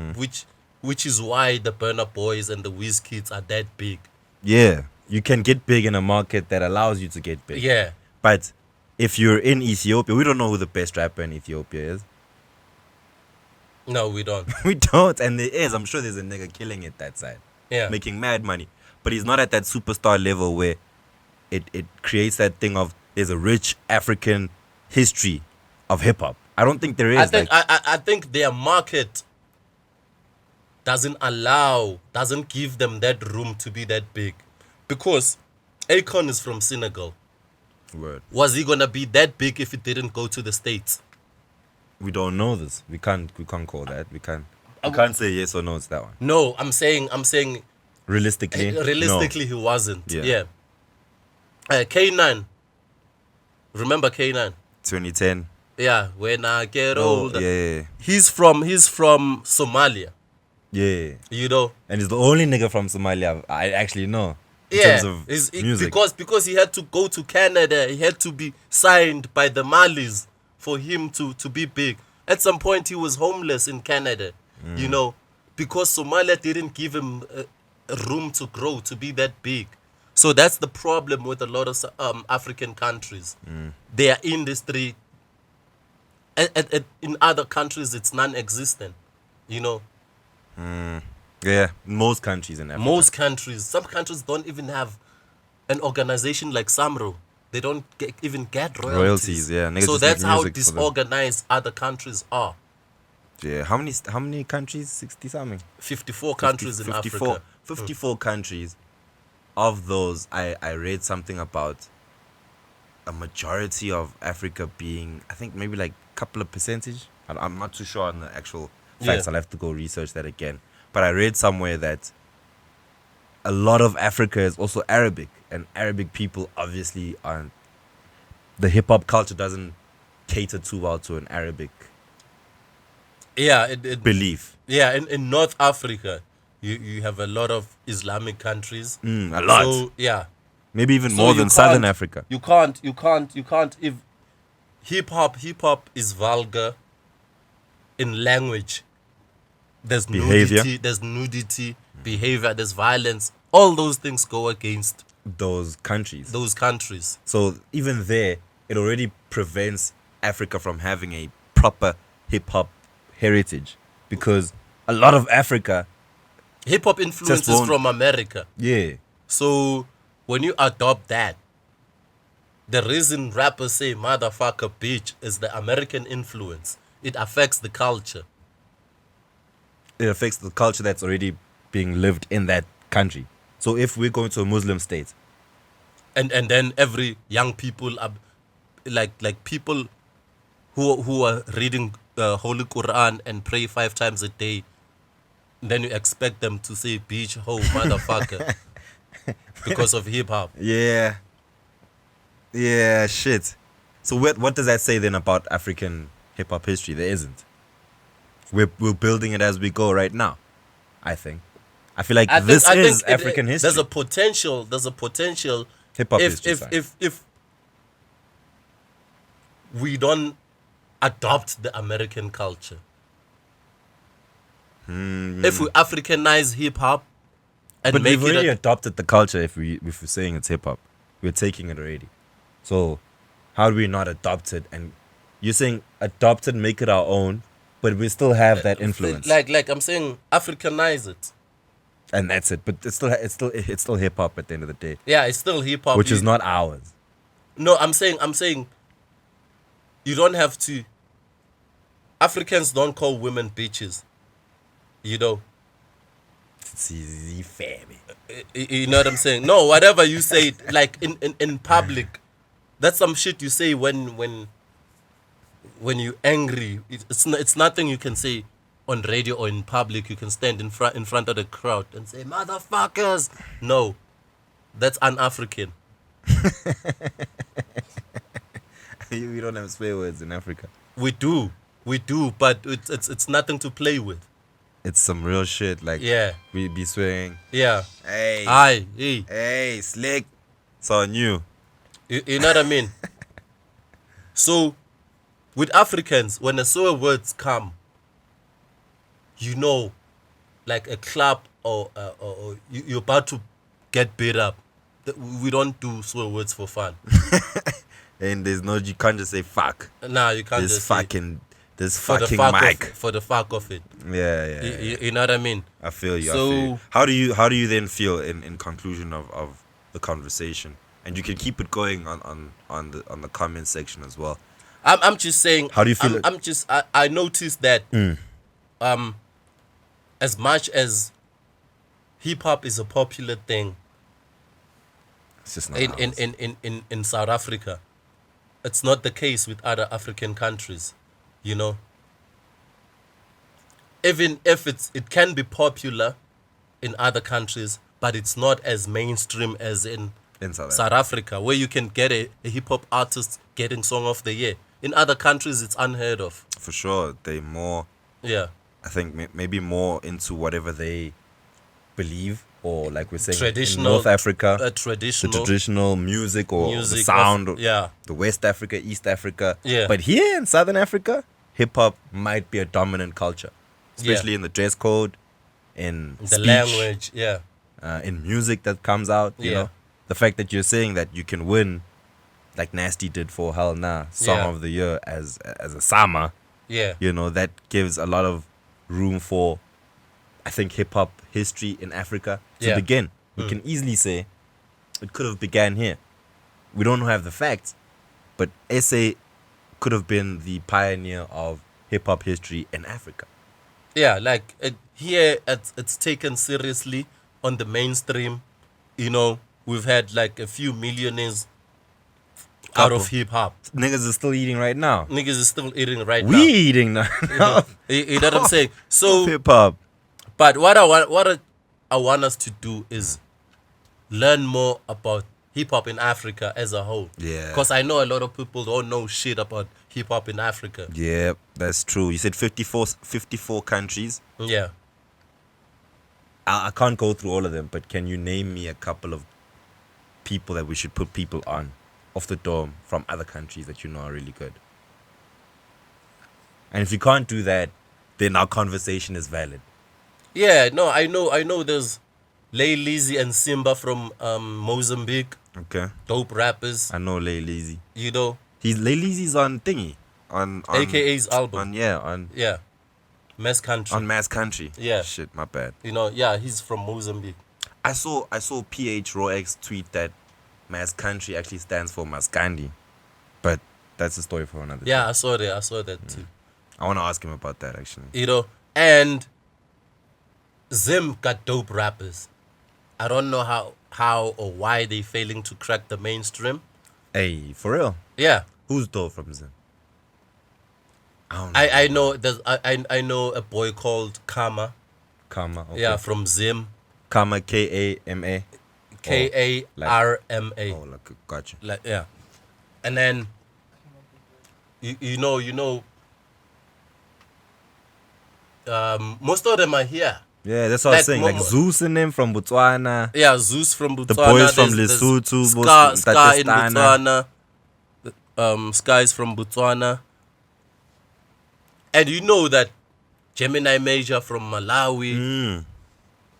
Speaker 1: Which is why the Burna Boys and the Wizkids are that big.
Speaker 2: Yeah. You can get big in a market that allows you to get big.
Speaker 1: Yeah.
Speaker 2: But if you're in Ethiopia, we don't know who the best rapper in Ethiopia is.
Speaker 1: No, we don't.
Speaker 2: We don't, and there is. I'm sure there's a nigga killing it that side.
Speaker 1: Yeah.
Speaker 2: Making mad money. But he's not at that superstar level where it creates that thing of there's a rich African history of hip hop. I don't think there is.
Speaker 1: I think their market doesn't give them that room to be that big. Because Akon is from Senegal.
Speaker 2: Word.
Speaker 1: Was he gonna be that big if he didn't go to the States?
Speaker 2: We don't know this. We can't call that. We can't say yes or no to that one.
Speaker 1: No, I'm saying
Speaker 2: Realistically.
Speaker 1: realistically he wasn't.
Speaker 2: Yeah.
Speaker 1: Yeah. K9. Remember K9?
Speaker 2: 2010.
Speaker 1: Yeah, when I get
Speaker 2: Oh,
Speaker 1: older.
Speaker 2: yeah.
Speaker 1: He's from Somalia.
Speaker 2: Yeah.
Speaker 1: You know?
Speaker 2: And he's the only nigga from Somalia I actually know. In
Speaker 1: Yeah,
Speaker 2: terms of
Speaker 1: It's-
Speaker 2: music.
Speaker 1: because he had to go to Canada, he had to be signed by the Malis for him to be big. At some point, he was homeless in Canada, you know, because Somalia didn't give him room to grow to be that big. So that's the problem with a lot of African countries. Their industry, in other countries, it's non-existent, you know.
Speaker 2: Yeah, most countries in Africa.
Speaker 1: Some countries don't even have an organization like Samro. They don't even get royalties.
Speaker 2: Royalties, yeah. Niggas
Speaker 1: So
Speaker 2: just
Speaker 1: that's
Speaker 2: make
Speaker 1: how
Speaker 2: music for them.
Speaker 1: disorganized other countries are.
Speaker 2: Yeah, how many countries? 60 something.
Speaker 1: 54 countries in
Speaker 2: 54,
Speaker 1: Africa.
Speaker 2: 54 countries. Of those, I read something about a majority of Africa being, I think maybe like a couple of percentage. I'm not too sure on the actual facts.
Speaker 1: Yeah.
Speaker 2: I'll have to go research that again. But I read somewhere that a lot of Africa is also Arabic, and Arabic people obviously aren't. The hip hop culture doesn't cater too well to an Arabic
Speaker 1: Yeah,
Speaker 2: belief.
Speaker 1: yeah. In North Africa, you have a lot of Islamic countries.
Speaker 2: A lot.
Speaker 1: So yeah,
Speaker 2: Maybe even
Speaker 1: So
Speaker 2: more
Speaker 1: you
Speaker 2: than Southern
Speaker 1: can't-
Speaker 2: Africa.
Speaker 1: You can't. If hip hop is vulgar in language. There's
Speaker 2: Behavior.
Speaker 1: nudity, behavior, there's violence. All those things go against
Speaker 2: Those countries.
Speaker 1: those countries.
Speaker 2: So even there, it already prevents Africa from having a proper hip hop heritage, because a lot of Africa,
Speaker 1: Hip hop influences
Speaker 2: won't-
Speaker 1: from America.
Speaker 2: yeah,
Speaker 1: So when you adopt that, the reason rappers say motherfucker bitch is the American influence. It affects the culture.
Speaker 2: it affects the culture that's already being lived in that country. So if we're going to a Muslim state,
Speaker 1: And then every young people are like people who are reading the Holy Quran and pray 5 times a day, then you expect them to say bitch, ho, motherfucker because of hip hop.
Speaker 2: yeah, shit. So what does that say then about African hip hop history? There isn't. We're building it as we go right now. I think. I feel like this is African history.
Speaker 1: There's a potential
Speaker 2: Hip hop
Speaker 1: if
Speaker 2: history.
Speaker 1: if,
Speaker 2: sorry.
Speaker 1: if we don't adopt the American culture. If we Africanize hip hop and
Speaker 2: But
Speaker 1: make
Speaker 2: we've already
Speaker 1: it
Speaker 2: adopted the culture. If we're saying it's hip hop, we're taking it already. So how do we not adopt it? And you're saying adopt it, make it our own, but we still have that influence,
Speaker 1: like I'm saying, Africanize it.
Speaker 2: and that's it. But it's still hip hop at the end of the day,
Speaker 1: Yeah, it's still hip hop,
Speaker 2: which is not ours.
Speaker 1: No, I'm saying You don't have to. Africans don't call women bitches. You know.
Speaker 2: It's easy, family.
Speaker 1: You know what I'm saying? No, whatever you say, like in public, that's some shit you say when you angry. It's nothing you can say on radio or in public. You can stand in front of the crowd and say motherfuckers. No, that's un-African.
Speaker 2: We don't have swear words in Africa.
Speaker 1: We do, but it's nothing to play with.
Speaker 2: It's some real shit. Like,
Speaker 1: Yeah,
Speaker 2: we be swearing.
Speaker 1: yeah.
Speaker 2: Hey,
Speaker 1: Aye, hey.
Speaker 2: hey, slick. It's on you.
Speaker 1: You know what I mean? So, with Africans, when the swear words come, you know, like a club or you're about to get beat up. We don't do swear words for fun.
Speaker 2: And you can't just say fuck.
Speaker 1: Nah, you can't just
Speaker 2: This
Speaker 1: for the
Speaker 2: fucking
Speaker 1: fuck
Speaker 2: mic.
Speaker 1: for the fuck of it.
Speaker 2: Yeah.
Speaker 1: You know what I mean?
Speaker 2: I feel you.
Speaker 1: So-
Speaker 2: How do you then feel in conclusion of the conversation? And you can keep it going on the comment section as well.
Speaker 1: I'm just saying.
Speaker 2: How do you feel
Speaker 1: I noticed that as much as hip hop is a popular thing
Speaker 2: It's just not ours.
Speaker 1: in South Africa, it's not the case with other African countries. You know, even if it can be popular in other countries, but it's not as mainstream as in South Africa, where you can get a hip hop artist getting Song of the Year. In other countries, it's unheard of.
Speaker 2: For sure, they more.
Speaker 1: Yeah,
Speaker 2: I think maybe more into whatever they believe, or like we're saying,
Speaker 1: Traditional-
Speaker 2: in North Africa, the
Speaker 1: traditional
Speaker 2: music or the
Speaker 1: music
Speaker 2: sound.
Speaker 1: of- yeah.
Speaker 2: The West Africa, East Africa.
Speaker 1: Yeah.
Speaker 2: But here in Southern Africa, hip hop might be a dominant culture, especially in the dress code, in
Speaker 1: the
Speaker 2: speech,
Speaker 1: language. Yeah,
Speaker 2: in music that comes out. You
Speaker 1: Yeah.
Speaker 2: know, the fact that you're saying that you can win, like Nasty did for Hell Nah, Song
Speaker 1: Yeah.
Speaker 2: of the Year as a Sama.
Speaker 1: yeah,
Speaker 2: You know, that gives a lot of room for, I think, hip hop history in Africa to
Speaker 1: Yeah.
Speaker 2: begin. We can easily say it could have began here. We don't have the facts, but SA could have been the pioneer of hip hop history in Africa.
Speaker 1: yeah. Like here, it's taken seriously on the mainstream. You know, we've had like a few millionaires out
Speaker 2: Couple.
Speaker 1: of hip hop.
Speaker 2: Niggas are still eating right now.
Speaker 1: Niggas is still eating right
Speaker 2: We
Speaker 1: now.
Speaker 2: eating now.
Speaker 1: You know what I'm saying? So,
Speaker 2: Hip hop.
Speaker 1: but what I want us to do is learn more about hip hop in Africa as a whole.
Speaker 2: Yeah.
Speaker 1: Because I know a lot of people don't know shit about hip hop in Africa.
Speaker 2: Yeah, that's true. You said 54 countries.
Speaker 1: Yeah.
Speaker 2: I can't go through all of them, but can you name me a couple of people that we should put people on off the dome from other countries that you know are really good? And if you can't do that, then our conversation is valid.
Speaker 1: Yeah, no, I know there's Lay Lizzy and Simba from Mozambique,
Speaker 2: Okay.
Speaker 1: dope rappers,
Speaker 2: I know Lay Lazy.
Speaker 1: you know,
Speaker 2: Lay Lazy's on thingy. On
Speaker 1: AKA's album.
Speaker 2: on
Speaker 1: Yeah. Mass Country.
Speaker 2: on Mass Country.
Speaker 1: Yeah.
Speaker 2: Shit, my bad.
Speaker 1: You know, yeah, he's from Mozambique.
Speaker 2: I saw PH Raw X tweet that Mass Country actually stands for Maskandi. But that's a story for another
Speaker 1: Yeah,
Speaker 2: day.
Speaker 1: I saw that too.
Speaker 2: I want to ask him about that actually.
Speaker 1: You know, and Zim got dope rappers. I don't know how or why they failing to crack the mainstream.
Speaker 2: Hey, for real?
Speaker 1: Yeah.
Speaker 2: Who's dope from Zim? I don't know.
Speaker 1: I know there's I know a boy called Kama.
Speaker 2: Kama. Okay.
Speaker 1: Yeah, from Zim.
Speaker 2: Kama, Kama.
Speaker 1: Karma.
Speaker 2: Oh, like, gotcha.
Speaker 1: Like, yeah. And then you know most of them are here.
Speaker 2: Yeah, that's what I was
Speaker 1: Like,
Speaker 2: saying. Like Zeus and them from Botswana.
Speaker 1: Yeah, Zeus from Botswana.
Speaker 2: The boys from
Speaker 1: there's
Speaker 2: Lesotho,
Speaker 1: Ska in
Speaker 2: Tatistana.
Speaker 1: Botswana. Ska is from Botswana. And you know that Gemini Major from Malawi.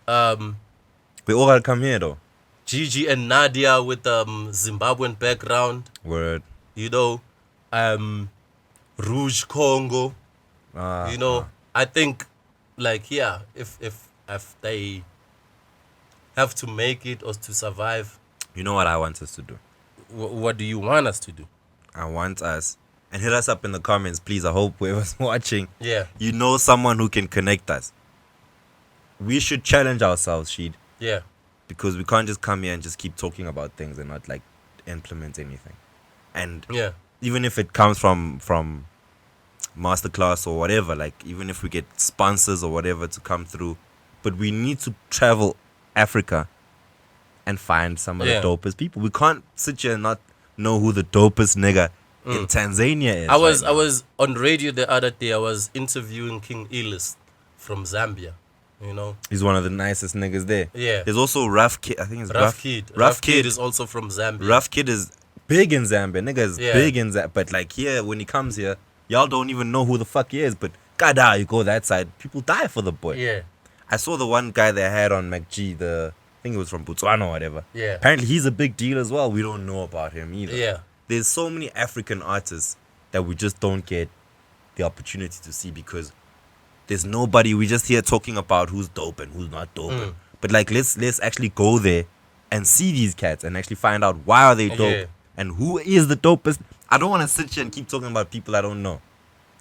Speaker 2: They all gotta come here though.
Speaker 1: Gigi and Nadia with Zimbabwean background.
Speaker 2: Word.
Speaker 1: You know, Rouge Congo. You know, I think like yeah, if they have to make it or to survive,
Speaker 2: You know what I want us to do?
Speaker 1: what do you want us to do?
Speaker 2: I want us, and hit us up in the comments, please. I hope whoever's watching,
Speaker 1: Yeah.
Speaker 2: you know someone who can connect us. We should challenge ourselves, Sheed,
Speaker 1: Yeah.
Speaker 2: because we can't just come here and just keep talking about things and not like implement anything. And
Speaker 1: Yeah.
Speaker 2: even if it comes from masterclass or whatever, like even if we get sponsors or whatever to come through, but we need to travel Africa and find some of
Speaker 1: Yeah.
Speaker 2: the dopest people. We can't sit here and not know who the dopest nigga in Tanzania is.
Speaker 1: I was
Speaker 2: right now.
Speaker 1: on radio the other day. I was interviewing King Elis from Zambia. You know.
Speaker 2: He's one of the nicest niggas there.
Speaker 1: Yeah.
Speaker 2: There's also Rough Kid. I think it's
Speaker 1: Rough Kid.
Speaker 2: Rough Kid.
Speaker 1: is also from Zambia.
Speaker 2: Rough Kid is big in Zambia. Nigga is
Speaker 1: Yeah.
Speaker 2: big in Zambia. But like here, when he comes here, y'all don't even know who the fuck he is. But kada, you go that side, people die for the boy.
Speaker 1: Yeah.
Speaker 2: I saw the one guy they had on McG, I think it was from Botswana or whatever.
Speaker 1: Yeah.
Speaker 2: Apparently he's a big deal as well. We don't know about him either.
Speaker 1: Yeah.
Speaker 2: There's so many African artists that we just don't get the opportunity to see because there's nobody. We just here talking about who's dope and who's not dope. But like let's actually go there and see these cats and actually find out why are they dope
Speaker 1: Yeah.
Speaker 2: and who is the dopest. I don't want to sit here and keep talking about people I don't know.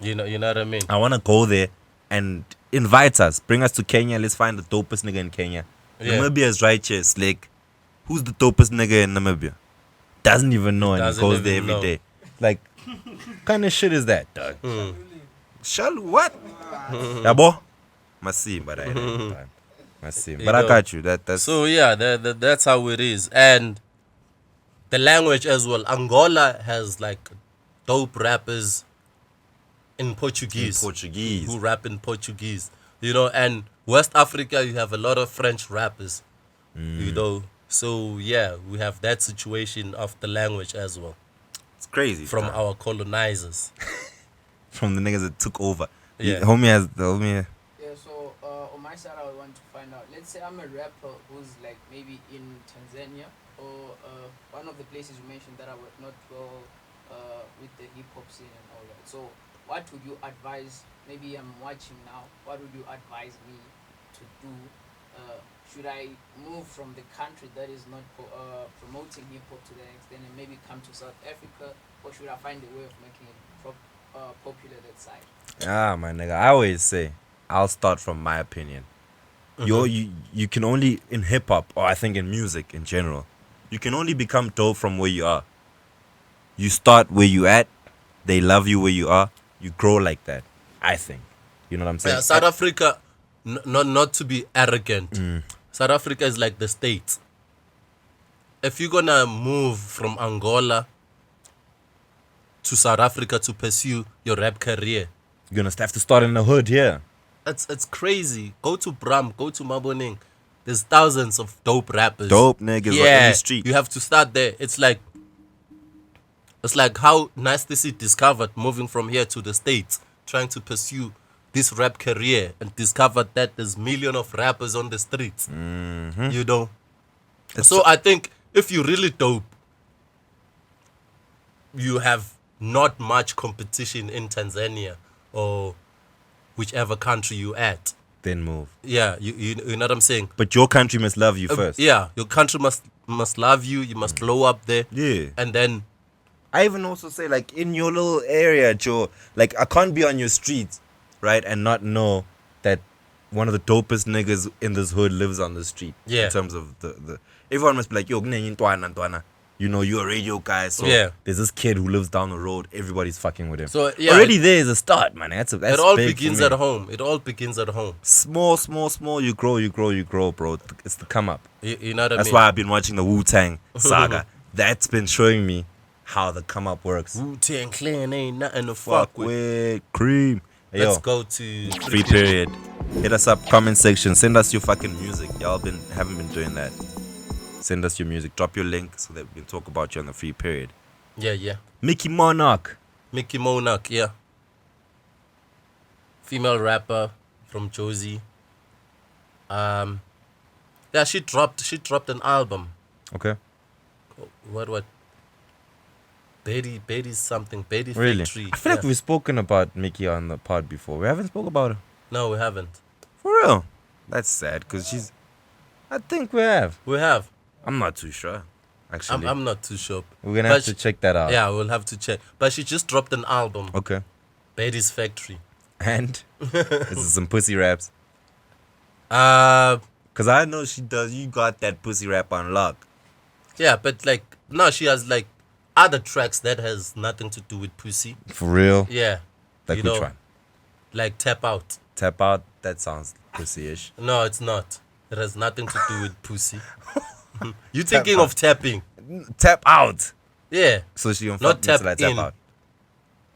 Speaker 1: You know what I mean?
Speaker 2: I want to go there and invite us, bring us to Kenya. Let's find the dopest nigga in Kenya.
Speaker 1: Yeah.
Speaker 2: Namibia is right here, Slick. Who's the dopest nigga in Namibia? Doesn't even know and he
Speaker 1: Doesn't
Speaker 2: goes there
Speaker 1: even
Speaker 2: every
Speaker 1: know.
Speaker 2: day. Like, kind of shit is that, dog? Shall what? Yeah, boy. Must see, but I don't. Must see. But I
Speaker 1: know.
Speaker 2: got you. That's
Speaker 1: So yeah, that's how it is, and the language as well. Angola has like dope rappers in Portuguese.
Speaker 2: Portuguese.
Speaker 1: Who rap in Portuguese, you know, and West Africa you have a lot of French rappers, you know. So yeah, we have that situation of the language as well
Speaker 2: It's crazy.
Speaker 1: from
Speaker 2: dog.
Speaker 1: our colonizers.
Speaker 2: From the niggas that took over.
Speaker 1: Yeah.
Speaker 2: Homie has the homie.
Speaker 4: Yeah, so on my side, I would want to find out. Let's say I'm a rapper who's like maybe in Tanzania or one of the places you mentioned that I would not go with the hip hop scene and all that. So, what would you advise? Maybe I'm watching now. What would you advise me to do? Should I move from the country that is not promoting hip hop to the extent and maybe come to South Africa, or should I find a way of making it popular that side?
Speaker 2: Ah, my nigga. I always say, I'll start from my opinion. You can only, in hip hop, or I think in music in general, you can only become dope from where you are. You start where you at, they love you where you are, you grow like that, I think. You know what I'm saying?
Speaker 1: Yeah, South Africa, not to be arrogant. South Africa is like the States. If you're gonna move from Angola to South Africa to pursue your rap career,
Speaker 2: You're gonna have to start in the hood here.
Speaker 1: it's crazy. Go to Bram, go to Maboning. There's thousands of dope rappers.
Speaker 2: Dope niggas in
Speaker 1: Yeah,
Speaker 2: the street.
Speaker 1: you have to start there. It's like how Nasty C discovered moving from here to the States, trying to pursue this rap career, and discovered that there's millions of rappers on the streets. You know. So I think if you're really dope, you have not much competition in Tanzania or whichever country you at.
Speaker 2: Then move.
Speaker 1: Yeah, you know what I'm saying?
Speaker 2: But your country must love you first.
Speaker 1: Yeah, your country must love you. You must blow up there.
Speaker 2: Yeah.
Speaker 1: And then
Speaker 2: I even also say, like, in your little area, Joe, like, I can't be on your street, right, and not know that one of the dopest niggas in this hood lives on the street.
Speaker 1: Yeah.
Speaker 2: In terms of the everyone must be like, yo, Ntwana. You know, you're a radio guy, so
Speaker 1: Yeah.
Speaker 2: there's this kid who lives down the road. Everybody's fucking with him.
Speaker 1: So, yeah.
Speaker 2: Already there is a start, man. That's
Speaker 1: it all
Speaker 2: big
Speaker 1: begins
Speaker 2: for
Speaker 1: at
Speaker 2: me.
Speaker 1: home. It all begins at home.
Speaker 2: Small. You grow, bro. It's the come up.
Speaker 1: You know what I
Speaker 2: That's
Speaker 1: mean?
Speaker 2: why I've been watching the Wu-Tang saga. That's been showing me how the come up works.
Speaker 1: Wu-Tang Clan ain't nothing to
Speaker 2: Fuck
Speaker 1: fuck with.
Speaker 2: with cream. Hey,
Speaker 1: Let's
Speaker 2: yo,
Speaker 1: go to
Speaker 2: free period. Hit us up, comment section. Send us your fucking music. Y'all haven't been doing that. Send us your music. Drop your link so that we can talk about you on the free period.
Speaker 1: Yeah.
Speaker 2: Mickey Monarch.
Speaker 1: Mickey Monarch, yeah. Female rapper from Josie. Yeah, she dropped an album.
Speaker 2: Okay.
Speaker 1: What? Betty's something. Betty
Speaker 2: Really?
Speaker 1: Factory.
Speaker 2: I feel like we've spoken about Mickey on the pod before. We haven't spoke about her.
Speaker 1: No, we haven't.
Speaker 2: For real. That's sad because I think we have.
Speaker 1: We have.
Speaker 2: I'm not too sure. actually.
Speaker 1: I'm not too sure.
Speaker 2: We're gonna
Speaker 1: But
Speaker 2: have to check that out.
Speaker 1: Yeah, we'll have to check. But she just dropped an album,
Speaker 2: Okay.
Speaker 1: Betty's Factory.
Speaker 2: And this is some pussy raps.
Speaker 1: Uh,
Speaker 2: Cause I know she does. You got that pussy rap on lock.
Speaker 1: yeah, but like no, she has like other tracks that has nothing to do with pussy.
Speaker 2: For real.
Speaker 1: Yeah,
Speaker 2: Like
Speaker 1: you
Speaker 2: which
Speaker 1: know,
Speaker 2: one?
Speaker 1: like Tap Out.
Speaker 2: Tap out. That sounds pussy-ish.
Speaker 1: No, it's not. It has nothing to do with pussy. You thinking
Speaker 2: Out.
Speaker 1: of tapping?
Speaker 2: Tap out.
Speaker 1: Yeah,
Speaker 2: So she gonna
Speaker 1: Not
Speaker 2: fuck me till I
Speaker 1: tap
Speaker 2: tap
Speaker 1: in.
Speaker 2: out.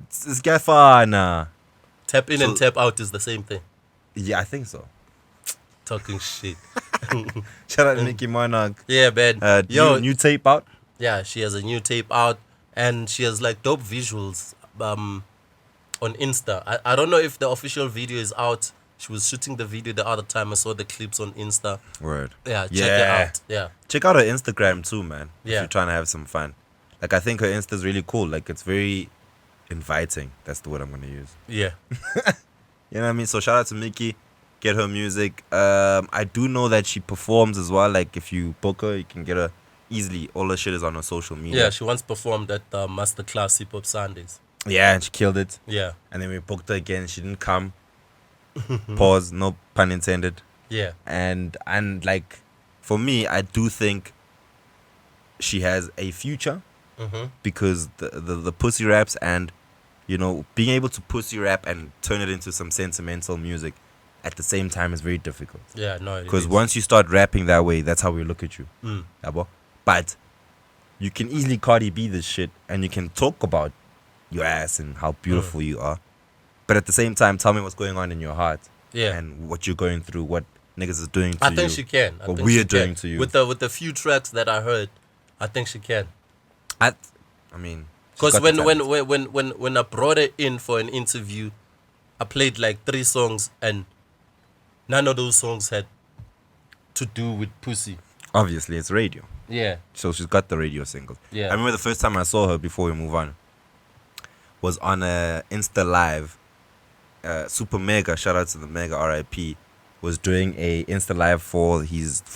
Speaker 2: It's get fun.
Speaker 1: tap in and
Speaker 2: So-
Speaker 1: tap out is the same thing.
Speaker 2: Yeah, I think so.
Speaker 1: Talking shit.
Speaker 2: Shout out to Nicki Minaj.
Speaker 1: Yeah, man.
Speaker 2: New tape out.
Speaker 1: Yeah, she has a new tape out, and she has like dope visuals on Insta. I don't know if the official video is out. She was shooting the video the other time. I saw the clips on Insta.
Speaker 2: Word.
Speaker 1: Yeah, check it
Speaker 2: Yeah.
Speaker 1: out. Yeah,
Speaker 2: Check out her Instagram too, man. If
Speaker 1: Yeah.
Speaker 2: you're trying to have some fun. Like I think her Insta's really cool. Like it's very inviting. That's the word I'm gonna use.
Speaker 1: yeah,
Speaker 2: You know what I mean? So shout out to Mickey. Get her music. I do know that she performs as well. Like if you book her, you can get her easily. All her shit is on her social media.
Speaker 1: yeah. She once performed at Masterclass Hip Hop Sundays.
Speaker 2: Yeah, and she killed it.
Speaker 1: Yeah,
Speaker 2: And then we booked her again. She didn't come. Pause. No pun intended.
Speaker 1: yeah,
Speaker 2: And like for me, I do think she has a future because the pussy raps and being able to pussy rap and turn it into some sentimental music at the same time is very difficult.
Speaker 1: yeah. No, it
Speaker 2: Because
Speaker 1: is.
Speaker 2: once you start rapping that way, that's how we look at you. Yabo? But you can easily Cardi B this shit and you can talk about your ass and how beautiful you are. But at the same time, tell me what's going on in your heart.
Speaker 1: Yeah.
Speaker 2: And what you're going through, what niggas is doing to
Speaker 1: I
Speaker 2: you.
Speaker 1: think she can. I
Speaker 2: What
Speaker 1: think
Speaker 2: we're
Speaker 1: she
Speaker 2: doing
Speaker 1: can.
Speaker 2: to you.
Speaker 1: With the few tracks that I heard, I think she can.
Speaker 2: I mean, she's
Speaker 1: Because
Speaker 2: got the
Speaker 1: when,
Speaker 2: talent.
Speaker 1: when I brought her in for an interview, I played like 3 songs and none of those songs had to do with pussy.
Speaker 2: Obviously it's radio,
Speaker 1: Yeah.
Speaker 2: so she's got the radio singles.
Speaker 1: Yeah.
Speaker 2: I remember the first time I saw her before we move on was on a Insta Live. Super Mega, shout out to the Mega RIP, was doing a Insta Live for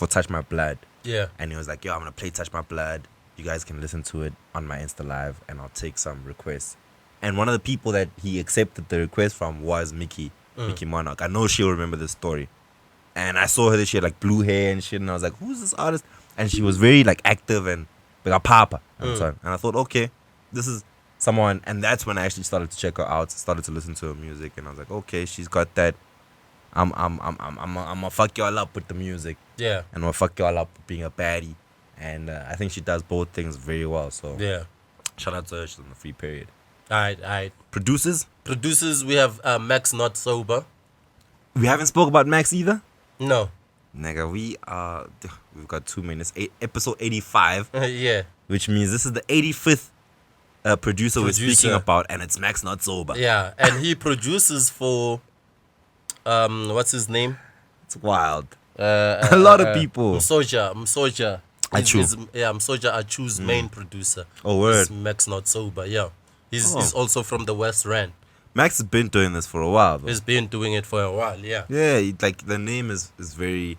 Speaker 2: Touch My Blood.
Speaker 1: Yeah.
Speaker 2: And he was like, yo, I'm gonna play Touch My Blood. You guys can listen to it on my Insta Live and I'll take some requests. And one of the people that he accepted the request from was Mickey Monarch. I know she'll remember this story. And I saw her that she had like blue hair and shit, and I was like, who's this artist? And she was very like active and like a papa and so on. And I thought, okay, this is someone. And that's when I actually started to check her out, started to listen to her music, and I was like, okay, she's got that. I'm gonna fuck y'all up with the music.
Speaker 1: Yeah.
Speaker 2: And I'm gonna fuck y'all up with being a baddie. And I think she does both things very well. So
Speaker 1: Yeah.
Speaker 2: shout out to her. She's on the free period.
Speaker 1: Alright.
Speaker 2: Producers,
Speaker 1: Producers, we have Maxnotsober.
Speaker 2: we haven't spoke about Max either.
Speaker 1: No.
Speaker 2: Nigga, we've got 2 minutes. Episode 85,
Speaker 1: Yeah.
Speaker 2: which means this is the 85th producer we're speaking
Speaker 1: Producer.
Speaker 2: about, and it's Maxnotsober.
Speaker 1: Yeah. And he produces for what's his name?
Speaker 2: It's wild. A lot of people.
Speaker 1: Msoja.
Speaker 2: Achu.
Speaker 1: Msoja Achu's main producer.
Speaker 2: Oh, word.
Speaker 1: Is Maxnotsober. Yeah. He's
Speaker 2: Oh.
Speaker 1: also from the West Rand.
Speaker 2: Max has been doing this for a while, though.
Speaker 1: He's been doing it for a while. Yeah.
Speaker 2: Yeah, like the name is very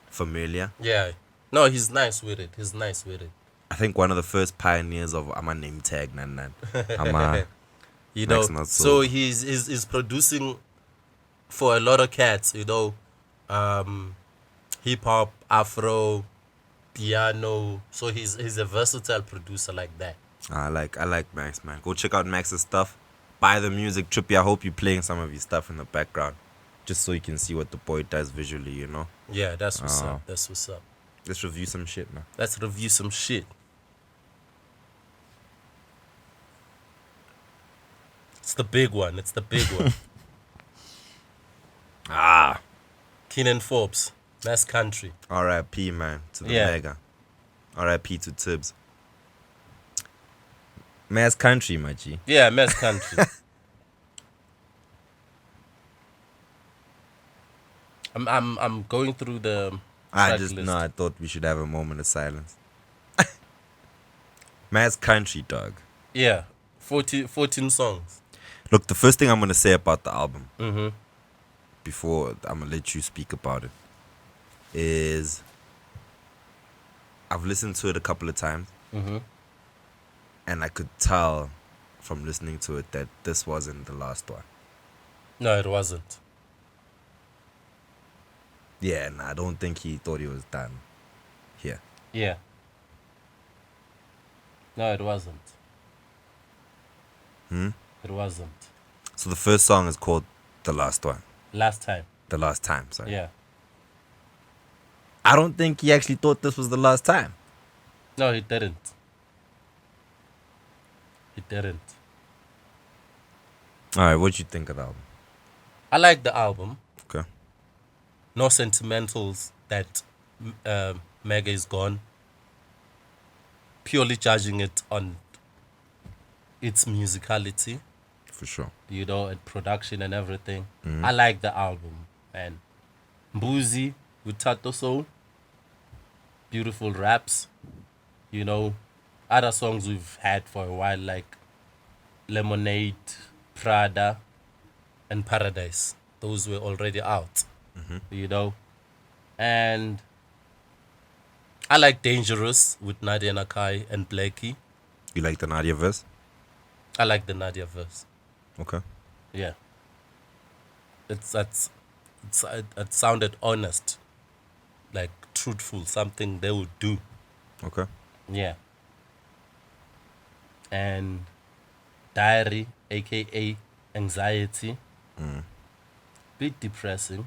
Speaker 2: familiar.
Speaker 1: Yeah. No, he's nice with it.
Speaker 2: I think one of the first pioneers of I'm a name tag, nan. I'm a
Speaker 1: You know,
Speaker 2: Maxnotsober.
Speaker 1: so he's producing for a lot of cats, hip hop, afro, piano. So he's a versatile producer like that.
Speaker 2: I like Max, man. Go check out Max's stuff. Buy the music, Trippy. I hope you're playing some of his stuff in the background, just so you can see what the boy does visually, you know.
Speaker 1: Yeah, that's what's
Speaker 2: Oh.
Speaker 1: up. That's what's up.
Speaker 2: Let's review some shit, man.
Speaker 1: Let's review some shit. It's the big one.
Speaker 2: Ah,
Speaker 1: Keenan Forbes, Mass Country.
Speaker 2: R.I.P. man to the
Speaker 1: Yeah.
Speaker 2: Mega. R.I.P. to Tibbs. Mass Country, my G.
Speaker 1: Yeah, Mass Country. I'm going through the track list.
Speaker 2: I thought we should have a moment of silence. Mass Country, dog.
Speaker 1: Yeah, 14 songs.
Speaker 2: Look, the first thing I'm gonna say about the album,
Speaker 1: Mm-hmm.
Speaker 2: before I'm gonna let you speak about it, is I've listened to it a couple of times,
Speaker 1: Mm-hmm.
Speaker 2: and I could tell from listening to it that this wasn't the last one.
Speaker 1: No, it wasn't.
Speaker 2: Yeah, and I don't think he thought he was done here.
Speaker 1: Yeah. No, it wasn't. It wasn't.
Speaker 2: So the first song is called The Last One.
Speaker 1: Last time.
Speaker 2: The Last Time, sorry.
Speaker 1: Yeah.
Speaker 2: I don't think he actually thought this was the last time.
Speaker 1: No, he didn't. He didn't.
Speaker 2: Alright, what'd you think of the album?
Speaker 1: I like the album.
Speaker 2: Okay.
Speaker 1: No sentimentals that Mega is gone. Purely judging it on its musicality,
Speaker 2: For sure.
Speaker 1: you know, and production and everything. I like the album, man. Mbuzi with Tato Soul. Beautiful raps. You know, other songs we've had for a while like Lemonade, Prada, and Paradise. Those were already out, you know. And I like Dangerous with Nadia Nakai and Blakey.
Speaker 2: You like the Nadia verse?
Speaker 1: I like the Nadia verse.
Speaker 2: Okay.
Speaker 1: Yeah. It sounded honest, like truthful, something they would do.
Speaker 2: Okay.
Speaker 1: Yeah. And Diary, aka Anxiety. Bit depressing,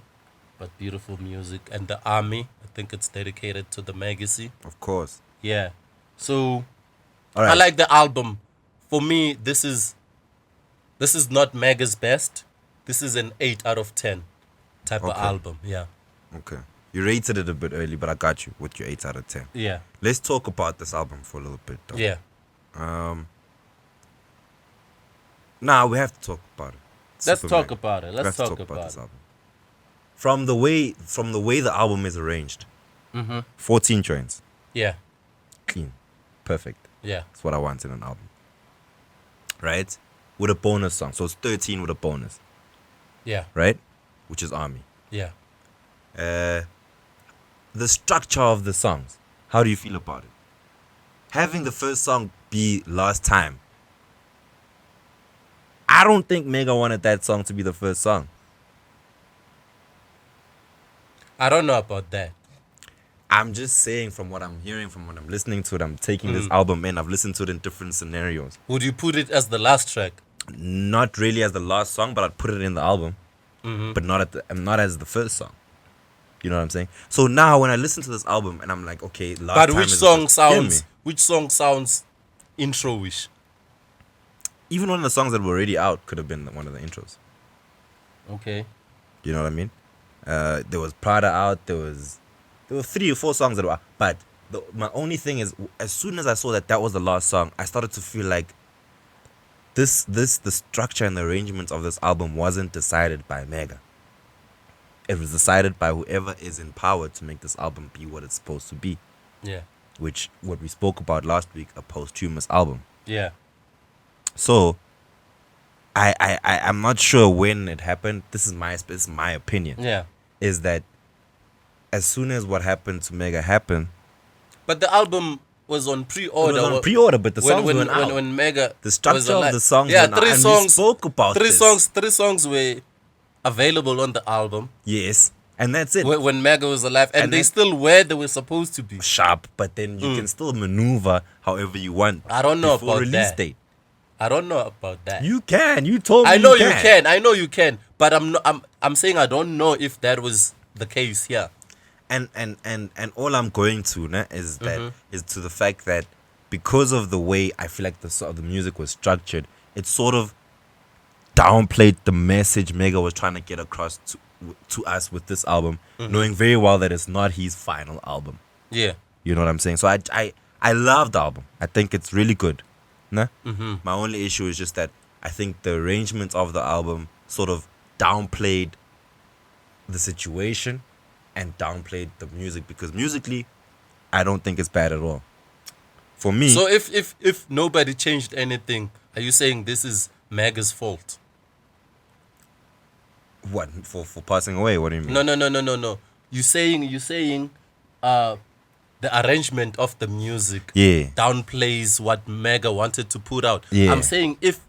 Speaker 1: but beautiful music. And The Army, I think it's dedicated to the Legacy.
Speaker 2: Of course.
Speaker 1: Yeah. So
Speaker 2: All right.
Speaker 1: I like the album. For me, this is not Mega's best. This is an 8 out of 10 type of
Speaker 2: Okay.
Speaker 1: album. Yeah.
Speaker 2: Okay. You rated it a bit early, but I got you with your 8 out of 10.
Speaker 1: Yeah.
Speaker 2: Let's talk about this album for a little bit, though.
Speaker 1: Yeah.
Speaker 2: Nah, we have to talk about it.
Speaker 1: Let's
Speaker 2: Super
Speaker 1: talk
Speaker 2: Mega.
Speaker 1: about it.
Speaker 2: We
Speaker 1: Let's
Speaker 2: have to
Speaker 1: talk about
Speaker 2: this
Speaker 1: it.
Speaker 2: album. From the way the album is arranged, 14 joints,
Speaker 1: Yeah.
Speaker 2: clean, perfect.
Speaker 1: Yeah.
Speaker 2: That's what I want in an album, right? With a bonus song, so it's 13 with a bonus,
Speaker 1: Yeah.
Speaker 2: right? Which is Army.
Speaker 1: Yeah.
Speaker 2: The structure of the songs, how do you feel about it? Having the first song be Last Time, I don't think Mega wanted that song to be the first song.
Speaker 1: I don't know about that.
Speaker 2: I'm just saying from what I'm hearing, from what I'm listening to it, I'm taking this album in. I've listened to it in different scenarios.
Speaker 1: Would you put it as the last track?
Speaker 2: Not really as the last song, but I'd put it in the album. But not as the first song. You know what I'm saying? So now when I listen to this album and I'm like, okay, Last
Speaker 1: But
Speaker 2: Time
Speaker 1: which
Speaker 2: is the
Speaker 1: song
Speaker 2: first- Hear me.
Speaker 1: sounds intro-ish?
Speaker 2: Even one of the songs that were already out could have been one of the intros.
Speaker 1: Okay.
Speaker 2: You know what I mean? There was Prada out. There were 3 or 4 songs that were out. But my only thing is, as soon as I saw that was the last song, I started to feel like the structure and the arrangement of this album wasn't decided by Mega. It was decided by whoever is in power to make this album be what it's supposed to be.
Speaker 1: Yeah.
Speaker 2: Which, what we spoke about last week, a posthumous album.
Speaker 1: Yeah.
Speaker 2: So, I'm not sure when it happened. This is my opinion.
Speaker 1: Yeah.
Speaker 2: Is that as soon as what happened to Mega happened,
Speaker 1: But the album was on pre-order.
Speaker 2: it was on pre-order, but the songs
Speaker 1: when,
Speaker 2: went out.
Speaker 1: when Mega
Speaker 2: The structure
Speaker 1: was
Speaker 2: of
Speaker 1: alive.
Speaker 2: the songs
Speaker 1: Yeah,
Speaker 2: went out,
Speaker 1: 3
Speaker 2: and we
Speaker 1: songs.
Speaker 2: spoke about
Speaker 1: 3
Speaker 2: this.
Speaker 1: songs. 3 songs were available on the album
Speaker 2: Yes, and that's it.
Speaker 1: when Mega was alive, and
Speaker 2: And
Speaker 1: they
Speaker 2: then-
Speaker 1: still were they were supposed to be.
Speaker 2: Sharp, but then you can still maneuver however you want.
Speaker 1: I don't know
Speaker 2: before
Speaker 1: about
Speaker 2: release
Speaker 1: that.
Speaker 2: date.
Speaker 1: I don't know about that.
Speaker 2: You can. You told me.
Speaker 1: I know you can. I know you can. But I'm saying I don't know if that was the case here.
Speaker 2: And all I'm going to is that is to the fact that because of the way I feel like the music was structured, it sort of downplayed the message Mega was trying to get across to us with this album, knowing very well that it's not his final album.
Speaker 1: Yeah.
Speaker 2: You know what I'm saying? So I love the album. I think it's really good. Nah? My only issue is just that I think the arrangement of the album sort of downplayed the situation and downplayed the music, because musically, I don't think it's bad at all. For me,
Speaker 1: So if nobody changed anything, are you saying this is Mega's fault?
Speaker 2: what for passing away? What do you mean?
Speaker 1: No. You saying the arrangement of the music
Speaker 2: Yeah.
Speaker 1: downplays what Mega wanted to put out.
Speaker 2: Yeah.
Speaker 1: I'm saying if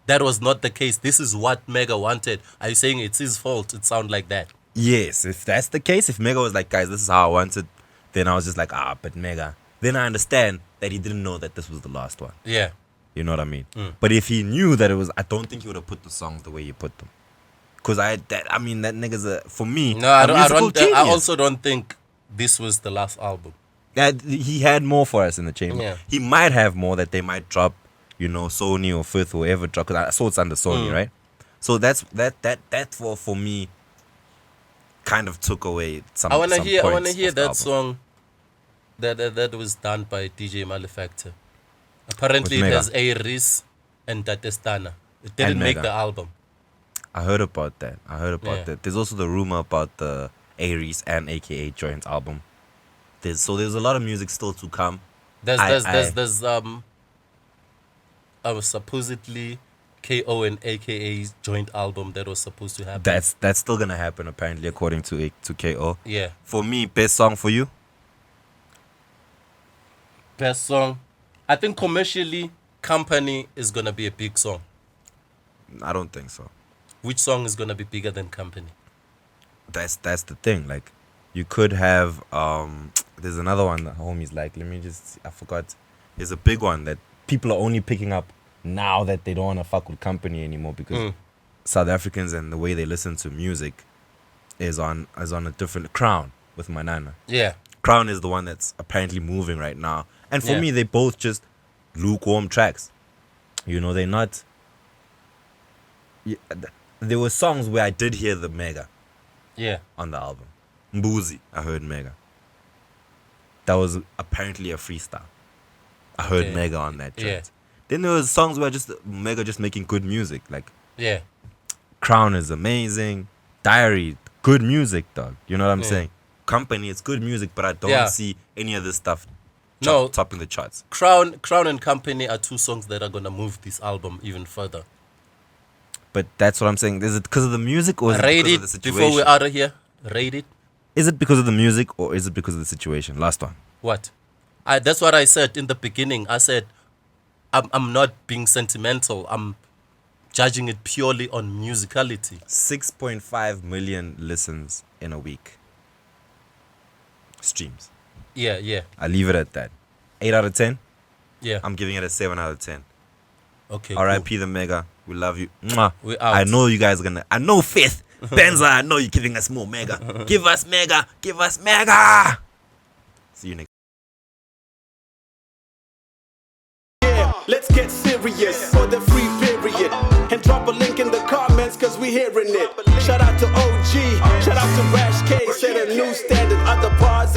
Speaker 1: that was not the case, this is what Mega wanted. Are you saying it's his fault? It sounds like that.
Speaker 2: Yes, if that's the case, if Mega was like, guys, this is how I want it, then I was just like, but Mega. Then I understand that he didn't know that this was the last one.
Speaker 1: Yeah.
Speaker 2: You know what I mean? But if he knew that it was, I don't think he would have put the songs the way he put them. Because that nigga's for me,
Speaker 1: No, I
Speaker 2: a musical
Speaker 1: don't. I
Speaker 2: genius.
Speaker 1: also don't think this was the last album.
Speaker 2: He had more for us in the chamber.
Speaker 1: Yeah.
Speaker 2: He might have more that they might drop, Sony or Fifth or whoever drop. Because I saw it's under Sony, right? So that for me kind of took away some.
Speaker 1: I wanna
Speaker 2: some
Speaker 1: hear
Speaker 2: points
Speaker 1: that
Speaker 2: of the album.
Speaker 1: song that was done by DJ Malefactor. Apparently
Speaker 2: With
Speaker 1: it
Speaker 2: Mega.
Speaker 1: has Aries and Tatestana. It didn't make
Speaker 2: Mega.
Speaker 1: the album.
Speaker 2: I heard about that.
Speaker 1: Yeah.
Speaker 2: There's also the rumor about the Aries and AKA joint album. There's a lot of music still to come.
Speaker 1: There's supposedly KO and AKA's joint album that was supposed to happen.
Speaker 2: That's still gonna happen apparently according to KO.
Speaker 1: Yeah.
Speaker 2: For me, best song for you?
Speaker 1: Best song. I think commercially, Company is gonna be a big song.
Speaker 2: I don't think so.
Speaker 1: Which song is gonna be bigger than Company?
Speaker 2: That's the thing. Like, you could have there's another one that homies like. I forgot. There's a big one that people are only picking up now that they don't want to fuck with Company anymore because South Africans and the way they listen to music is on a different. Crown with my nana.
Speaker 1: Yeah.
Speaker 2: Crown is the one that's apparently moving right now. And for
Speaker 1: Yeah.
Speaker 2: me, they both just lukewarm tracks. They're not. There were songs where I did hear the Mega
Speaker 1: Yeah.
Speaker 2: on the album. Mbuzi, I heard Mega. That was apparently a freestyle. I heard
Speaker 1: Okay.
Speaker 2: Mega on that track.
Speaker 1: Yeah.
Speaker 2: Then there was songs where Mega just making good music. Like
Speaker 1: Yeah.
Speaker 2: Crown is amazing. Diary, good music, dog. You know what I'm
Speaker 1: Yeah.
Speaker 2: saying? Company, it's good music, but I don't
Speaker 1: Yeah.
Speaker 2: see any of this stuff
Speaker 1: No.
Speaker 2: topping the charts.
Speaker 1: Crown and Company are two songs that are gonna move this album even further.
Speaker 2: But that's what I'm saying. Is it because of the music or is it
Speaker 1: Rate
Speaker 2: because
Speaker 1: it
Speaker 2: of the situation?
Speaker 1: before we're out of here. Rate it.
Speaker 2: Is it because of the music or is it because of the situation? Last one.
Speaker 1: What? That's what I said in the beginning. I said I'm not being sentimental. I'm judging it purely on musicality.
Speaker 2: 6.5 million listens in a week. Streams.
Speaker 1: Yeah, yeah,
Speaker 2: I leave it at that. 8 out of 10.
Speaker 1: yeah.
Speaker 2: I'm giving it a 7 out of 10.
Speaker 1: Okay.
Speaker 2: R.I.P. the Mega. We love you. Mwah.
Speaker 1: We out.
Speaker 2: I know you guys are gonna. I know Fifth. Benza, I know you're giving us more Mega. Give us Mega. Give us Mega. See you next.
Speaker 3: Yeah, let's get serious for the free period. And drop a link in the comments cause we hearing it. Shout out to OG, shout out to Rash K, set a new standard. Other bars